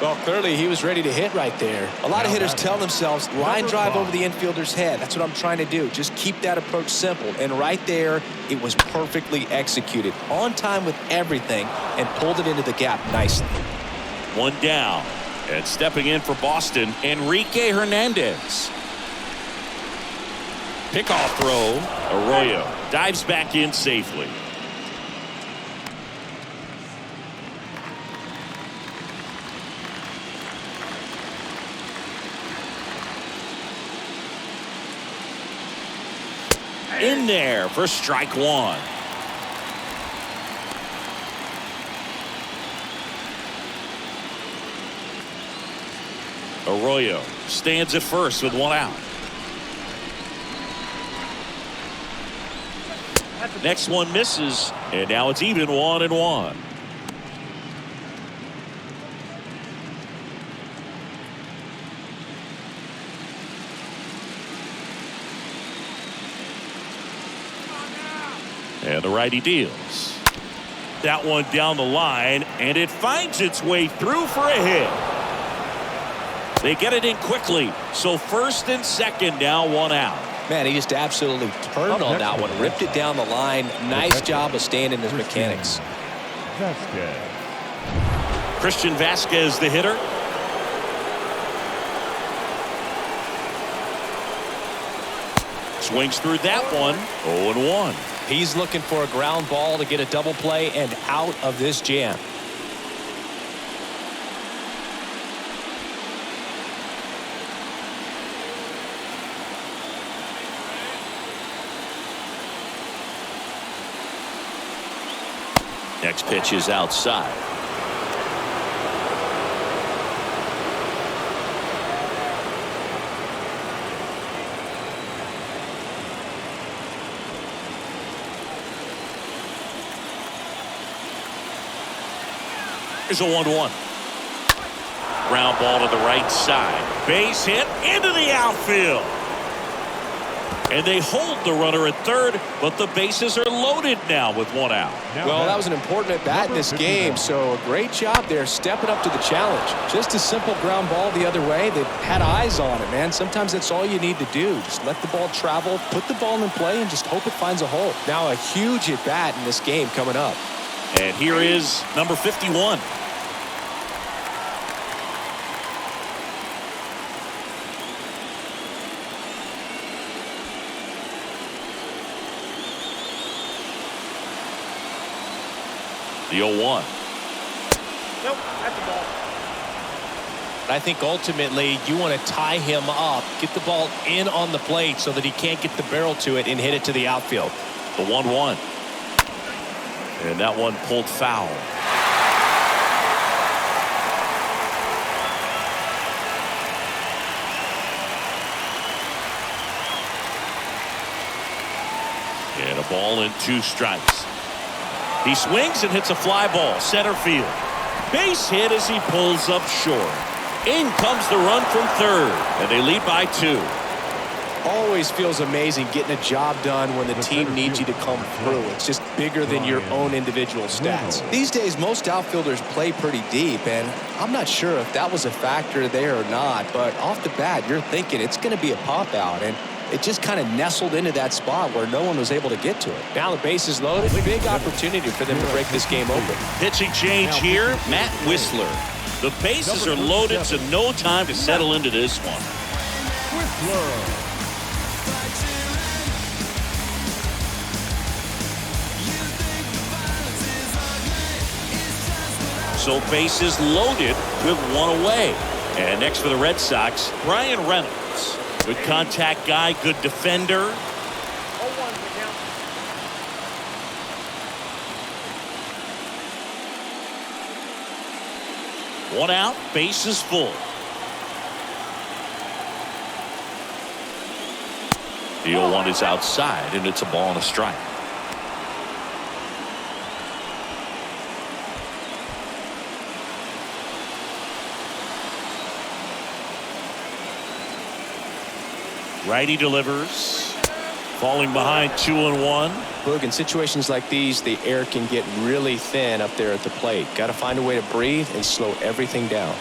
Well, clearly he was ready to hit right there. A lot of hitters tell themselves, line drive over the infielder's head. That's what I'm trying to do. Just keep that approach simple. And right there, it was perfectly executed. On time with everything, and pulled it into the gap nicely. One down. And stepping in for Boston, Enrique Hernandez. Pickoff throw. Arroyo dives back in safely. In there for strike one. Arroyo stands at first with one out. Next one misses, and now it's even 1-1. And the righty deals. That one down the line, and it finds its way through for a hit. They get it in quickly, so first and second now, one out. Man, he just absolutely turned on that one, ripped it down the line. Nice job of staying in his mechanics. Christian Vasquez, the hitter. Swings through that one. 0-1. He's looking for a ground ball to get a double play and out of this jam. Next pitch is outside. Here's a 1-1. Ground ball to the right side. Base hit into the outfield. And they hold the runner at third, but the bases are loaded now with one out. Well, that was an important at-bat in this game, so a great job there stepping up to the challenge. Just a simple ground ball the other way. They had eyes on it, man. Sometimes that's all you need to do. Just let the ball travel, put the ball in play, and just hope it finds a hole. Now a huge at-bat in this game coming up. And here is number 51. The 0-1. Nope, that's a ball. I think ultimately you want to tie him up, get the ball in on the plate so that he can't get the barrel to it and hit it to the outfield. The 1-1. And that one pulled foul. And a ball and 2 strikes. He swings and hits a fly ball center field. Base hit as he pulls up short. In comes the run from third, and they lead by 2. Always feels amazing getting a job done when the team needs you to come through. It's just bigger than your own individual stats. These days, most outfielders play pretty deep, and I'm not sure if that was a factor there or not, but off the bat, you're thinking it's going to be a pop out, and it just kind of nestled into that spot where no one was able to get to it. Now the base is loaded. Big opportunity for them to break this game open. Pitching change here, Matt Whistler. The bases are loaded, so no time to settle into this one. Whistler. So bases loaded with 1 away. And next for the Red Sox, Brian Reynolds. Good contact guy, good defender. 0-1 the count. One out, bases full. The 0-1 is outside, and it's a ball and a strike. Righty delivers. Falling behind 2-1. Look, in situations like these, the air can get really thin up there at the plate. Got to find a way to breathe and slow everything down.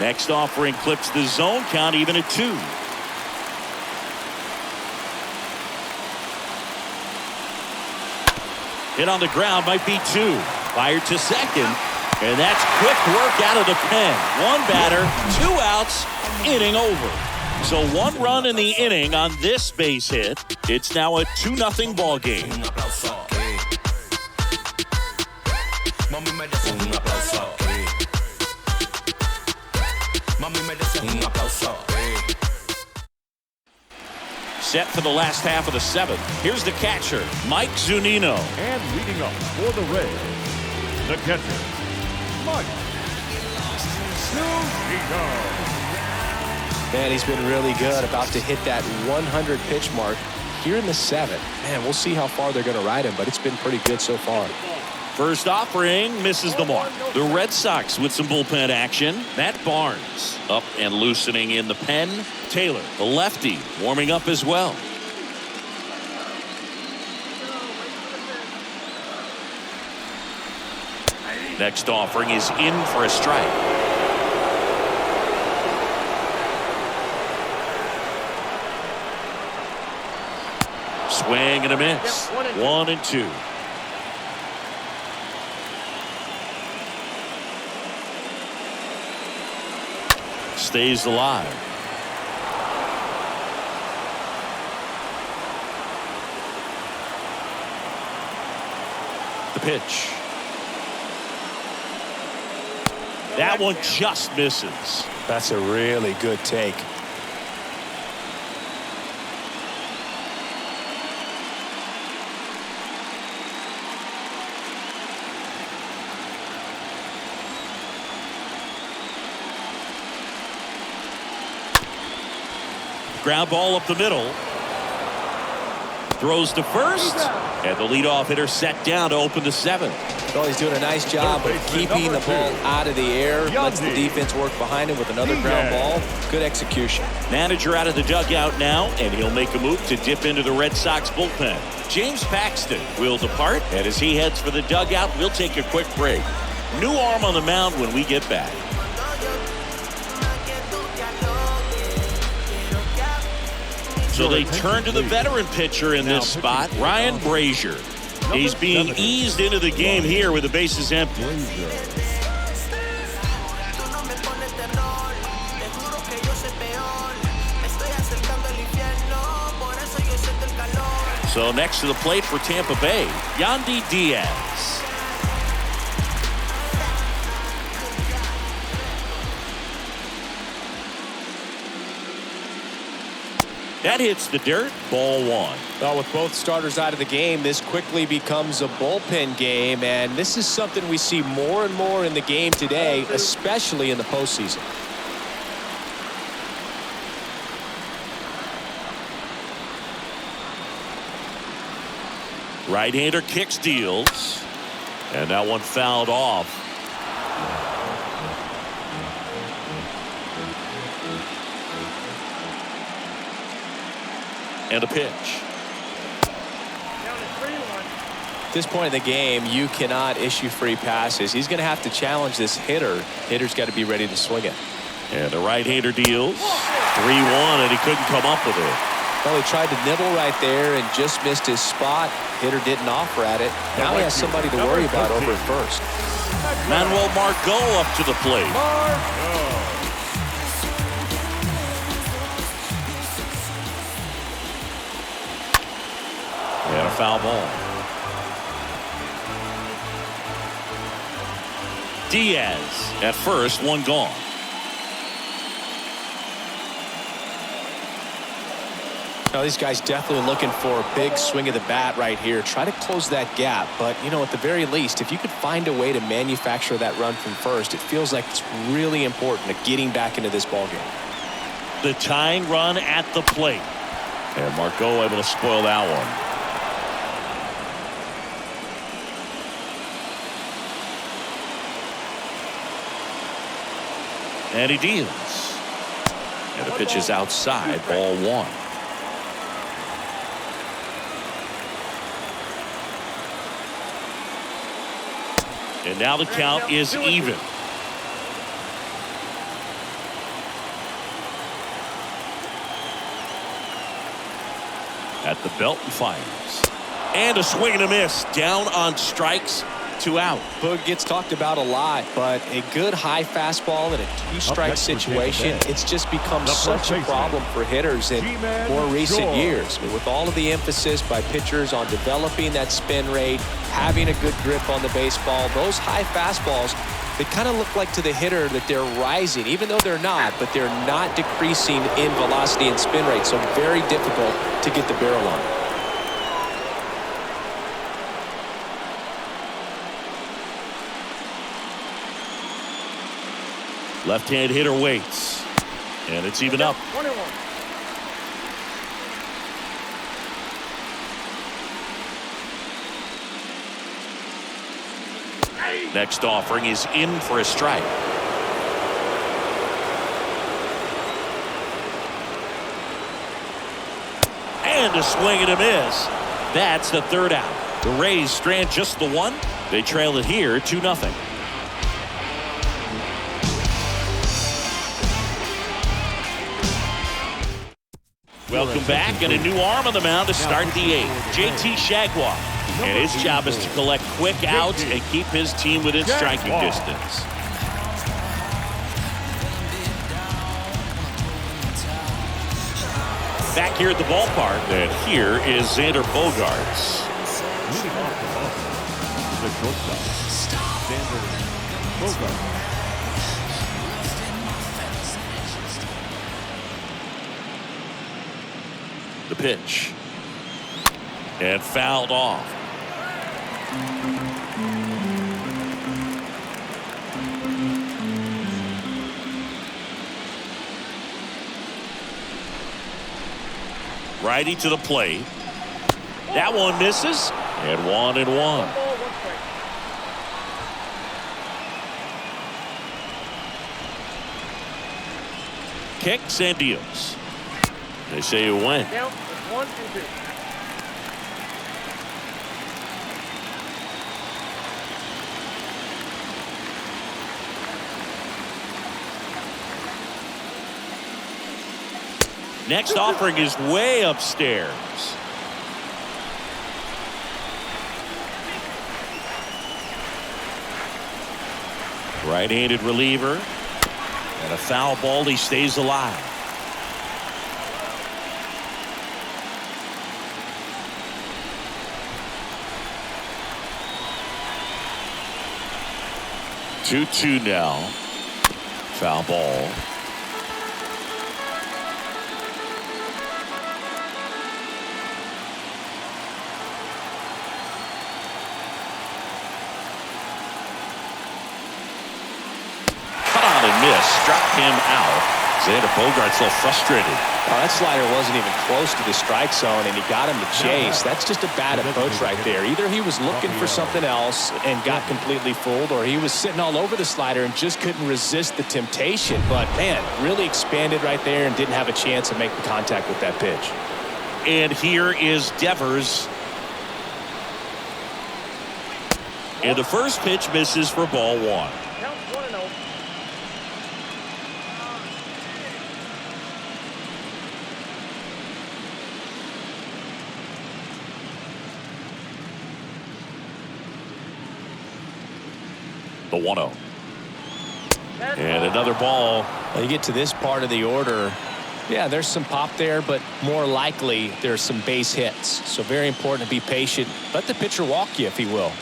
Next offering clips the zone count even at 2. Hit on the ground, might be 2. Fired to second, and that's quick work out of the pen. 1 batter, 2 outs, inning over. So 1 run in the inning on this base hit. It's now a 2-0 ball game. Set for the last half of the 7th. Here's the catcher, Mike Zunino. And leading up for the Reds, the catcher, Mike Zunino. Man, he's been really good. About to hit that 100 pitch mark here in the 7th. Man, we'll see how far they're going to ride him, but it's been pretty good so far. First offering misses the mark. The Red Sox with some bullpen action. Matt Barnes up and loosening in the pen. Taylor, the lefty, warming up as well. Next offering is in for a strike. Swing and a miss. 1-2. Stays alive. The pitch. That one just misses. That's a really good take. Ground ball up the middle. Throws to first. And the leadoff hitter set down to open the 7th. Well, he's doing a nice job of keeping the ball out of the air. Lets the defense work behind him with another ground ball. Good execution. Manager out of the dugout now, and he'll make a move to dip into the Red Sox bullpen. James Paxton will depart, and as he heads for the dugout, we'll take a quick break. New arm on the mound when we get back. So they turn to the veteran pitcher in this spot, Ryan Brazier. He's being eased into the game here with the bases empty. So next to the plate for Tampa Bay, Yandy Diaz. That hits the dirt. Ball 1. Well, with both starters out of the game, this quickly becomes a bullpen game, and this is something we see more and more in the game today, especially in the postseason. Right-hander kicks, deals, and that one fouled off. And a pitch. Down to 3-1. At this point in the game, you cannot issue free passes. He's going to have to challenge this hitter. Hitter's got to be ready to swing it. And the right-hander deals. 3-1, and he couldn't come up with it. Well, he tried to nibble right there and just missed his spot. Hitter didn't offer at it. Now he has somebody to worry about over at first. Manuel Margot up to the plate. And a foul ball. Diaz at first, one gone. Now, these guys definitely looking for a big swing of the bat right here. Try to close that gap. But, you know, at the very least, if you could find a way to manufacture that run from first, it feels like it's really important to getting back into this ballgame. The tying run at the plate. And Margot able to spoil that one. And he deals. And the pitch is outside, ball 1. And now the count is even. At the belt and fires. And a swing and a miss. Down on strikes, 2 out. Boog gets talked about a lot, but a good high fastball in a 2-strike situation, it's just become such a problem for hitters in more recent years. With all of the emphasis by pitchers on developing that spin rate, having a good grip on the baseball, those high fastballs, they kind of look like to the hitter that they're rising, even though they're not, but they're not decreasing in velocity and spin rate, so very difficult to get the barrel on. Left-hand hitter waits. And it's even up. 21. Next offering is in for a strike. And a swing and a miss. That's the 3rd out. The Rays strand just the 1. They trail it here 2-0. Welcome back, and a new arm on the mound to start the 8th. JT Shagwar. And his job is to collect quick outs and keep his team within striking distance. Back here at the ballpark, and here is Xander Bogaerts. Leading off the ball, the shortstop, Xander Bogaerts. The pitch. And fouled off. Righty to the plate. That one misses. And 1-1. Ball, 1 strike. Kicks and deals. They say you win. Count is 1 and 2. Next offering is way upstairs. Right-handed reliever. And a foul ball. He stays alive. Two now. Foul ball. miss. Struck him out. Xander Bogaerts a little frustrated. Oh, that slider wasn't even close to the strike zone, and he got him to chase. That's just a bad approach right there. Either he was looking for something else and got completely fooled, or he was sitting all over the slider and just couldn't resist the temptation. But, man, really expanded right there and didn't have a chance to make the contact with that pitch. And here is Devers. And the first pitch misses for ball one. Count 1-0. The 1-0. And another ball. Well, you get to this part of the order. Yeah, there's some pop there, but more likely there's some base hits. So very important to be patient. Let the pitcher walk you if he will.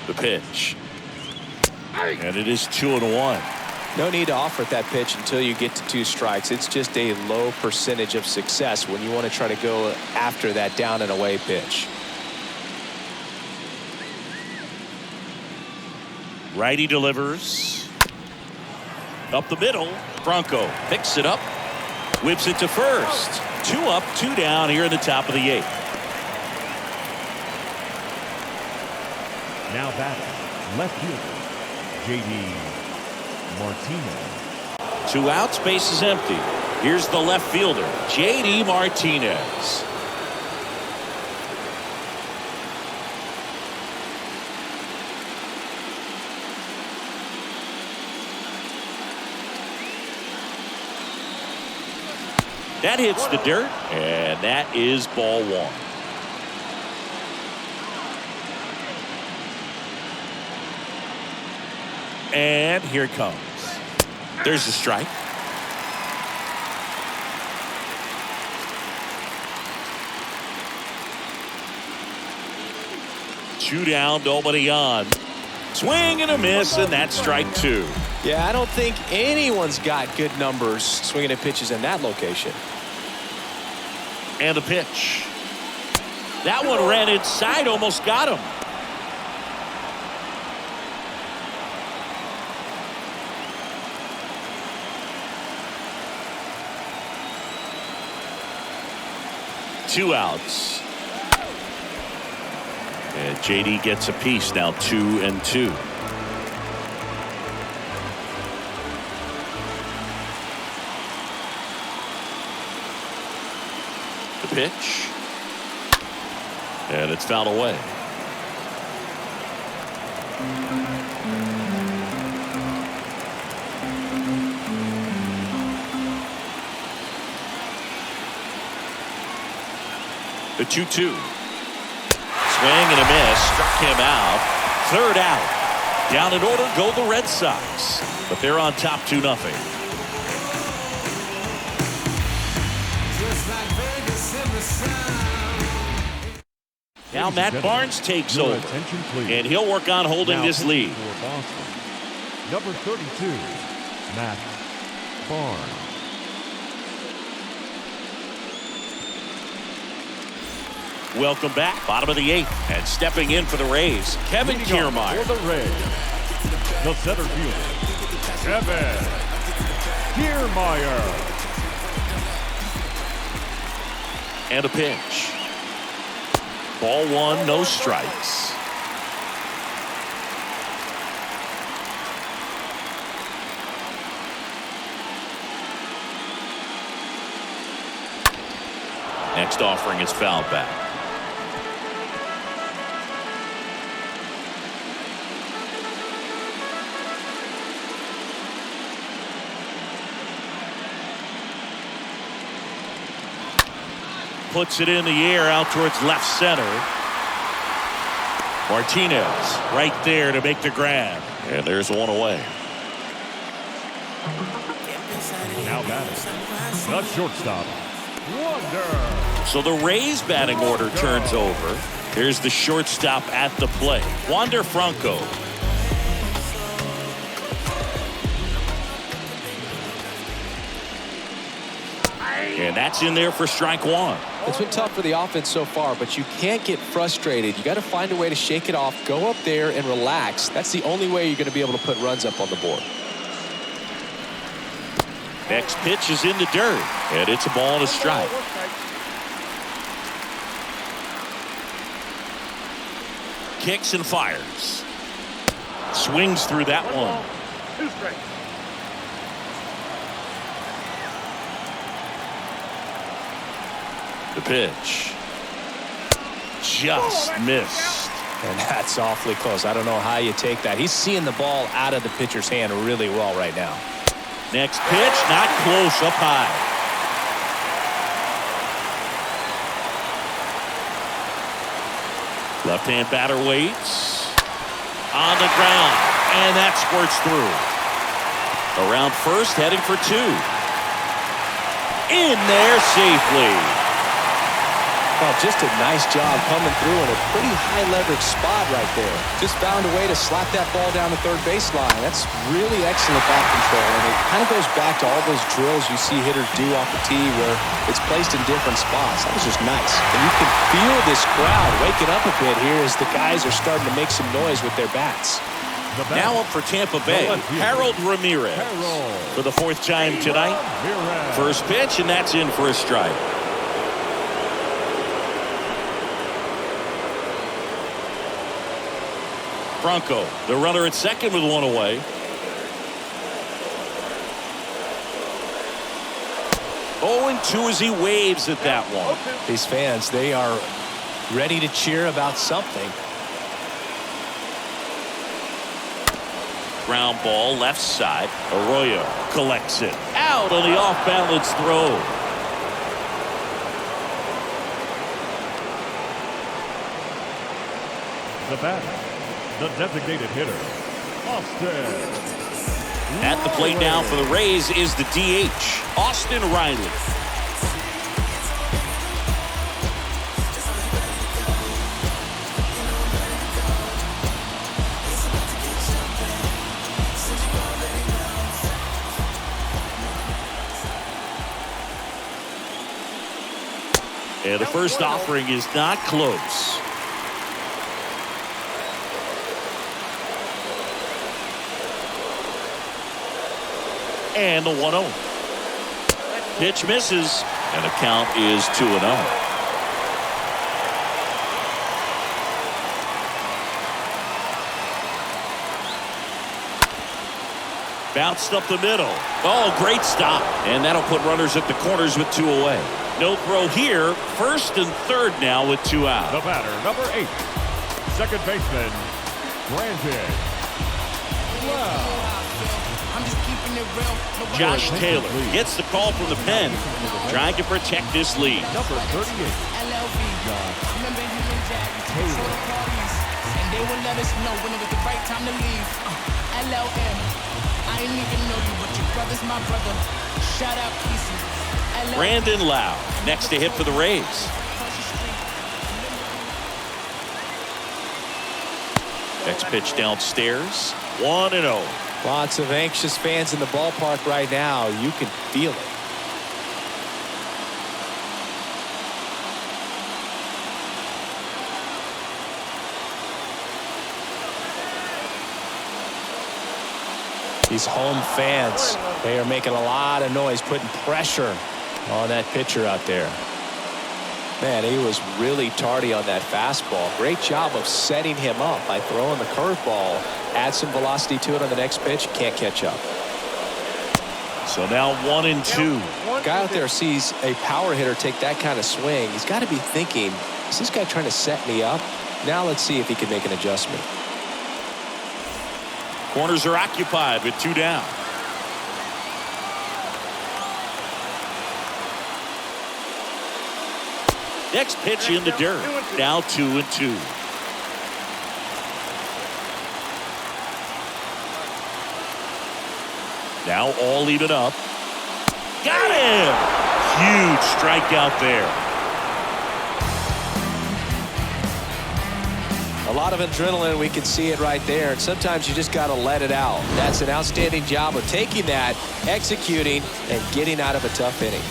The pitch. And it is 2-1. No need to offer that pitch until you get to 2 strikes. It's just a low percentage of success when you want to try to go after that down and away pitch. Righty delivers. Up the middle. Bronco picks it up. Whips it to first. 2 up, 2 down here in the top of the 8th. Now batting, left fielder, J.D. Martinez. 2 outs, base is empty. Here's the left fielder, J.D. Martinez. That hits the dirt, and that is ball 1. And here it comes. There's the strike. Two down, nobody on. Swing and a miss, and that's strike 2. Yeah, I don't think anyone's got good numbers swinging at pitches in that location. And a pitch. That one ran inside, almost got him. Two outs. And JD gets a piece now, 2-2. The pitch. And it's fouled away. The 2-2. Swing and a miss. Struck him out. 3rd out. Down in order go the Red Sox. But they're on top 2-0. Now Matt Barnes takes over. And he'll work on holding this lead. Number 32, Matt Barnes. Welcome back. Bottom of the 8th. And stepping in for the Rays, Kevin Kiermaier. For the Rays, the center fielder, Kevin Kiermaier. And a pitch. Ball 1, no strikes. Next offering is fouled back. Puts it in the air out towards left center. Martinez right there to make the grab. And there's one away. Now batting, the shortstop, Wander. So the Rays batting order turns over. Here's the shortstop at the plate, Wander Franco. And that's in there for strike 1. It's been tough for the offense so far, but you can't get frustrated. You got to find a way to shake it off, go up there and relax. That's the only way you're going to be able to put runs up on the board. Next pitch is in the dirt, and it's a ball and a strike. Kicks and fires. Swings through that one. 2 strikes. The pitch. Just missed. And that's awfully close. I don't know how you take that. He's seeing the ball out of the pitcher's hand really well right now. Next pitch, not close, up high. Left-hand batter waits. On the ground, and that squirts through. Around first, heading for 2. In there safely. Well, just a nice job coming through in a pretty high leverage spot right there. Just found a way to slap that ball down the third baseline. That's really excellent bat control, and it kind of goes back to all those drills you see hitters do off the tee where it's placed in different spots. That was just nice. And you can feel this crowd waking up a bit here as the guys are starting to make some noise with their bats. Now up for Tampa Bay, Harold Ramirez for the 4th time tonight. First pitch, and that's in for a strike. Bronco, the runner at second with 1 away. Oh, and 2 as he waves at that one. These fans, they are ready to cheer about something. Ground ball left side. Arroyo collects it. Out on the off-balance throw. The batter, the designated hitter, Austin. At the plate now for the Rays is the DH, Austin Riley. And the first offering is not close. And the 1-0. Pitch misses, and the count is 2-0. Bounced up the middle. Oh, great stop. And that'll put runners at the corners with 2 away. No throw here. First and third now with 2 out. The batter, number 8, second baseman, Brandon. Wow. Josh Taylor gets the call from the pen, trying to protect this lead. Number 38. Remember him and Jack, parties, and they will let us know when it was the right time to leave. LLM, I ain't even know you, but your brother's my brother. Shout out pieces. Brandon Lau next to hit for the Rays. Next pitch downstairs. 1-0. Lots of anxious fans in the ballpark right now. You can feel it. These home fans, they are making a lot of noise, putting pressure on that pitcher out there. Man, he was really tardy on that fastball. Great job of setting him up by throwing the curveball. Add some velocity to it on the next pitch. Can't catch up. So now 1-2. Guy out there sees a power hitter take that kind of swing. He's got to be thinking, is this guy trying to set me up? Now let's see if he can make an adjustment. Corners are occupied with 2 down. Next pitch in the dirt. Now 2-2. Now all even up. Got him! Huge strikeout there. A lot of adrenaline, we can see it right there, and sometimes you just got to let it out. That's an outstanding job of taking that, executing, and getting out of a tough inning.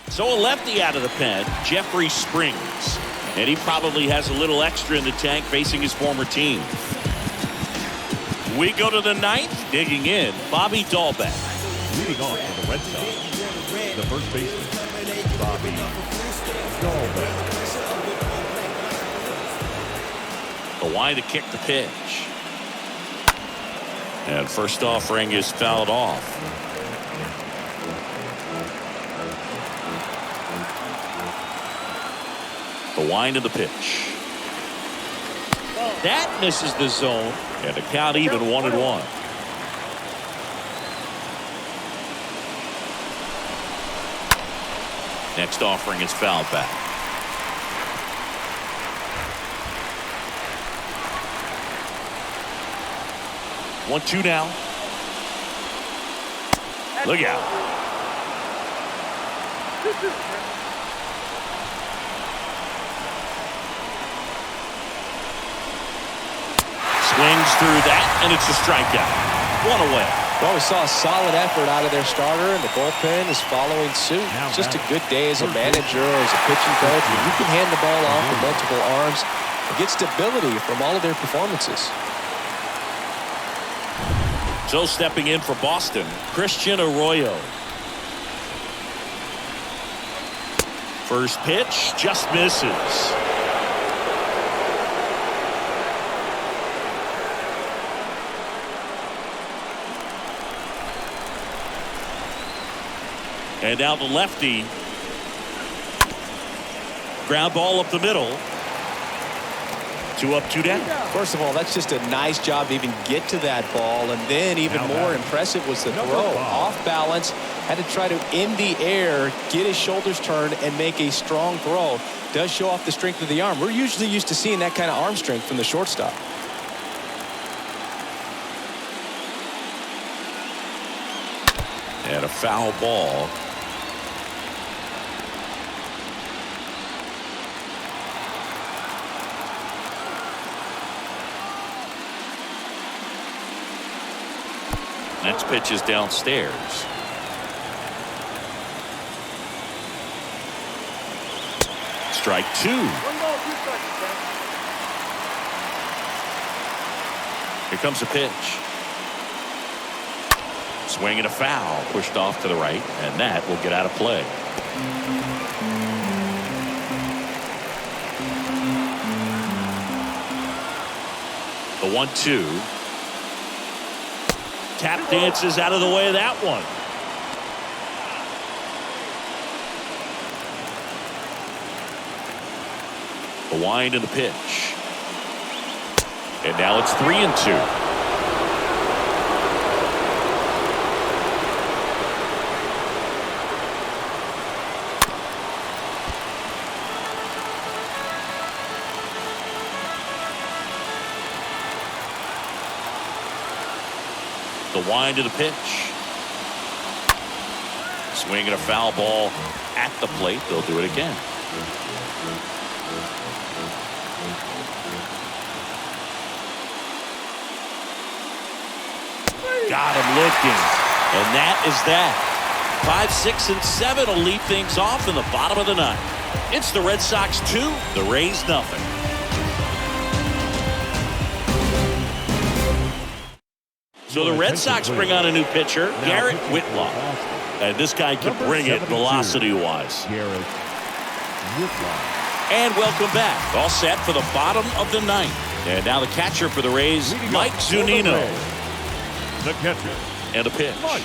So a lefty out of the pen, Jeffrey Springs. And he probably has a little extra in the tank facing his former team. We go to the ninth. Digging in, Bobby Dahlbeck. Leading off for the Red Sox, the first baseman, Bobby Dahlbeck. The line to kick the pitch. And first offering is fouled off. The wind of the pitch. That misses the zone. And the count even 1-1. Next offering is fouled back. 1-2 now. Look out. Swings through that, and it's a strikeout. One away. Well, we saw a solid effort out of their starter, and the bullpen is following suit. It's just a good day as a manager or as a pitching coach. When you can hand the ball off with multiple arms and get stability from all of their performances. So stepping in for Boston, Christian Arroyo. First pitch just misses. And now the lefty. Ground ball up the middle. 2 up, 2 down. First of all, that's just a nice job to even get to that ball. And then even more impressive was the throw. Off balance. Had to try to, in the air, get his shoulders turned and make a strong throw. Does show off the strength of the arm. We're usually used to seeing that kind of arm strength from the shortstop. And a foul ball. Next pitch is downstairs. Strike 2. 1 ball, 2 strikes, man. Here comes a pitch. Swing and a foul. Pushed off to the right, and that will get out of play. The 1-2. Tap dances out of the way of that one. The wind and the pitch. And now it's 3-2. The wind of the pitch. Swing and a foul ball at the plate. They'll do it again. Got him looking. And that is that. 5, 6, and 7 will lead things off in the bottom of the ninth. It's the Red Sox 2, the Rays nothing. So the Red Sox bring on a new pitcher, Garrett Whitlock. And this guy can bring it velocity-wise. Garrett Whitlock. And welcome back. All set for the bottom of the ninth. And now the catcher for the Rays, Mike Zunino. The catcher. And a pitch. Mike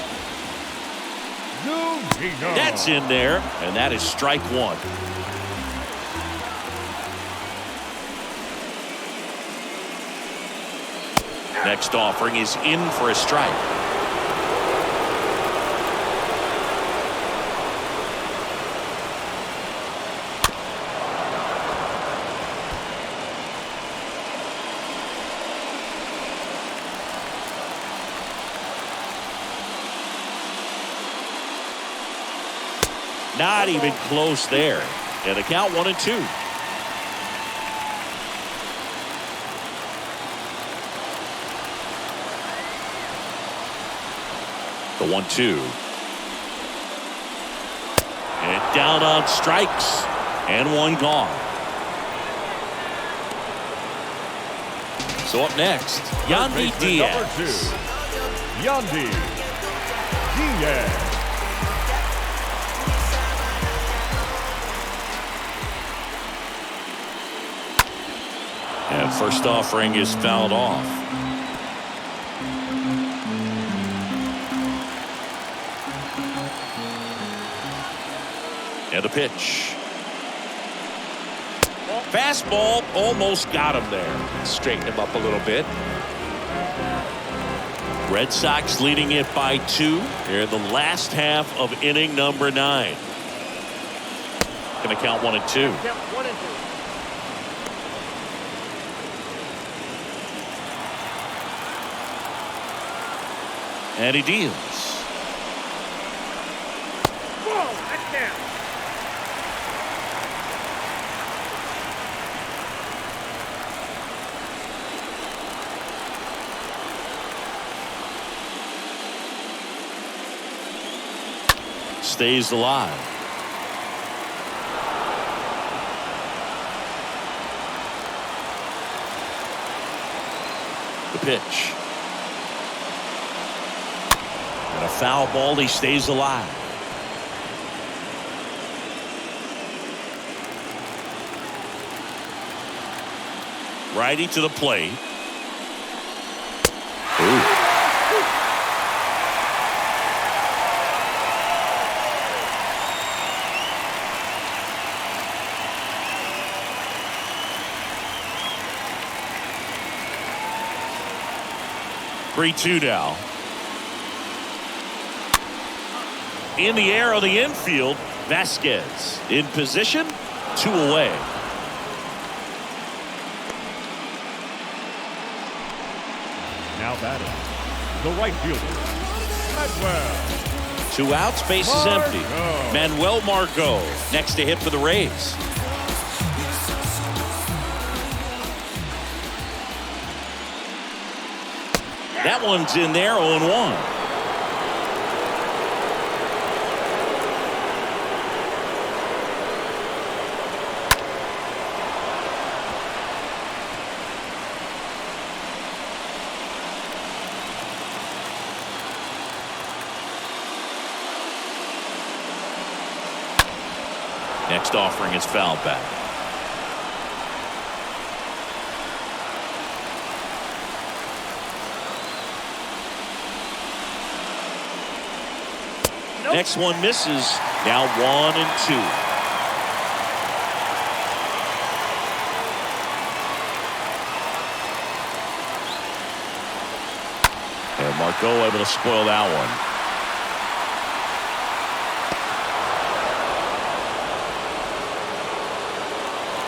Zunino. That's in there, and that is strike 1. Next offering is in for a strike. Not even close there. And the count 1-2. The 1-2. And down on strikes. And one gone. So up next, Yandy Baseman Diaz. number 2, Yandy Diaz. And first offering is fouled off. And the pitch. Fastball almost got him there. Straighten him up a little bit. Red Sox leading it by 2. They're in the last half of inning number 9. Going to count 1 and 2. Count 1 and 2. And he deals. Whoa, that's down. Stays alive. The pitch. And a foul ball. He stays alive. Righty to the plate. Ooh. 3-2 now. In the air on the infield, Vasquez in position, 2 away. Now batting, the right fielder, Manuel. 2 outs, base is empty. Margot. Manuel Margot next to hit for the Rays. That one's in there, 0-1. Next offering is fouled back. Next one misses. Now 1 and 2. And Margot able to spoil that one.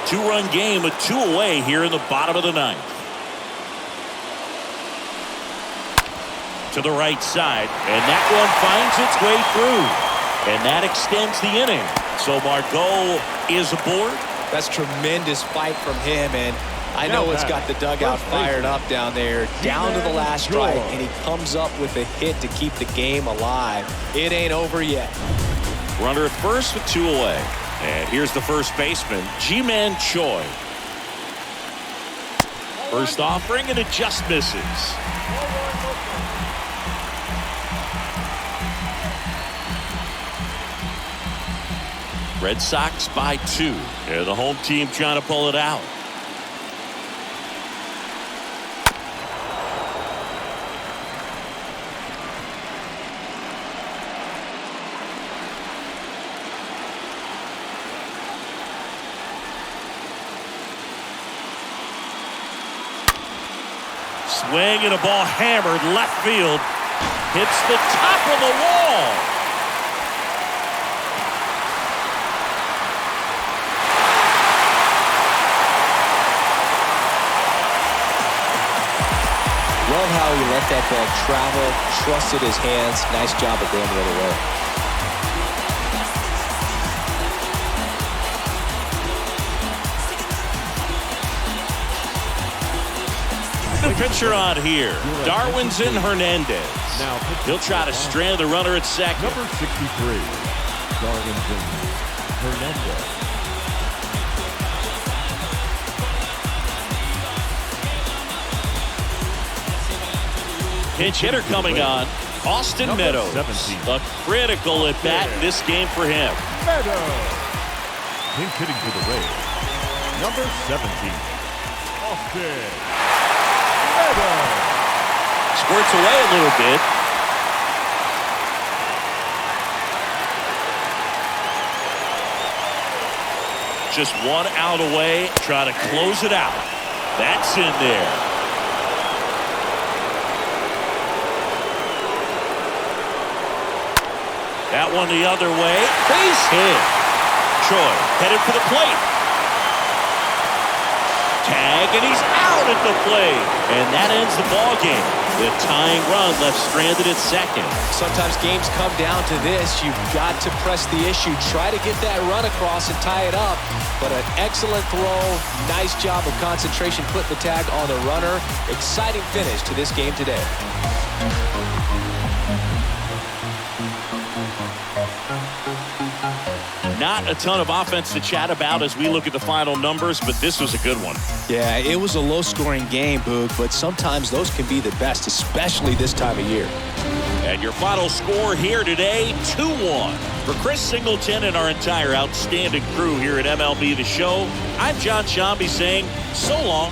Two-run game with 2 away here in the bottom of the 9th. To the right side, and that one finds its way through, and that extends the inning. So Margot is aboard. That's tremendous fight from him, and I know it's got the dugout fired up down there, down to the last strike, and he comes up with a hit to keep the game alive. It ain't over yet. Runner at first with 2 away. And here's the first baseman, Ji-Man Choi. First offering, and it just misses. Red Sox by 2. And the home team trying to pull it out. Swing and a ball hammered left field. Hits the top of the wall. Love how he let that ball travel, trusted his hands. Nice job of going the other way. The pitcher on here, Darwinzon Hernandez. Now He'll try to strand the runner at second. number 63, Darwinzon Hernandez. Pinch hitter coming on. Austin Number Meadows. 17. A critical at bat in this game for him. Meadows. Pinch hitting to the Rays. Number 17. Austin Meadows. Squirts away a little bit. Just one out away. Try to close it out. That's in there. That one the other way. Base hit. Troy headed for the plate. Tag, and he's out at the plate. And that ends the ball game. The tying run left stranded at second. Sometimes games come down to this. You've got to press the issue. Try to get that run across and tie it up. But an excellent throw. Nice job of concentration putting the tag on the runner. Exciting finish to this game today. Not a ton of offense to chat about as we look at the final numbers, but this was a good one. Yeah, it was a low-scoring game, Boog, but sometimes those can be the best, especially this time of year. And your final score here today, 2-1. For Chris Singleton and our entire outstanding crew here at MLB The Show, I'm John Shambi saying so long.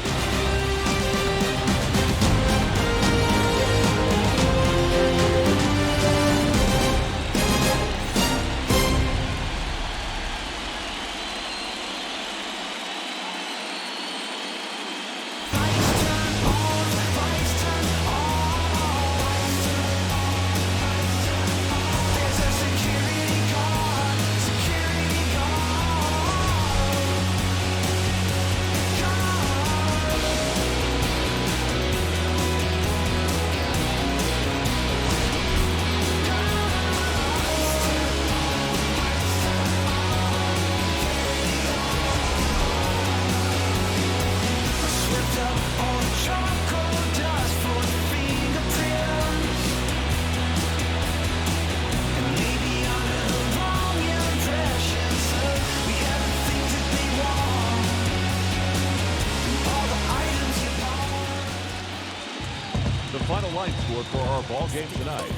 The final line score for our ball game tonight.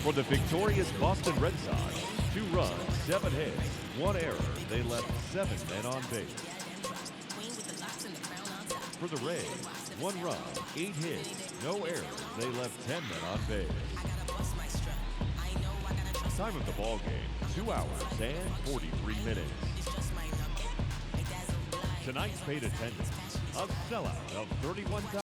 For the victorious Boston Red Sox, 2 runs, 7 hits, 1 error. They left 7 men on base. For the Rays, 1 run, 8 hits, no errors. They left 10 men on base. Time of the ball game, 2 hours and 43 minutes. Tonight's paid attendance, a sellout of 31,000.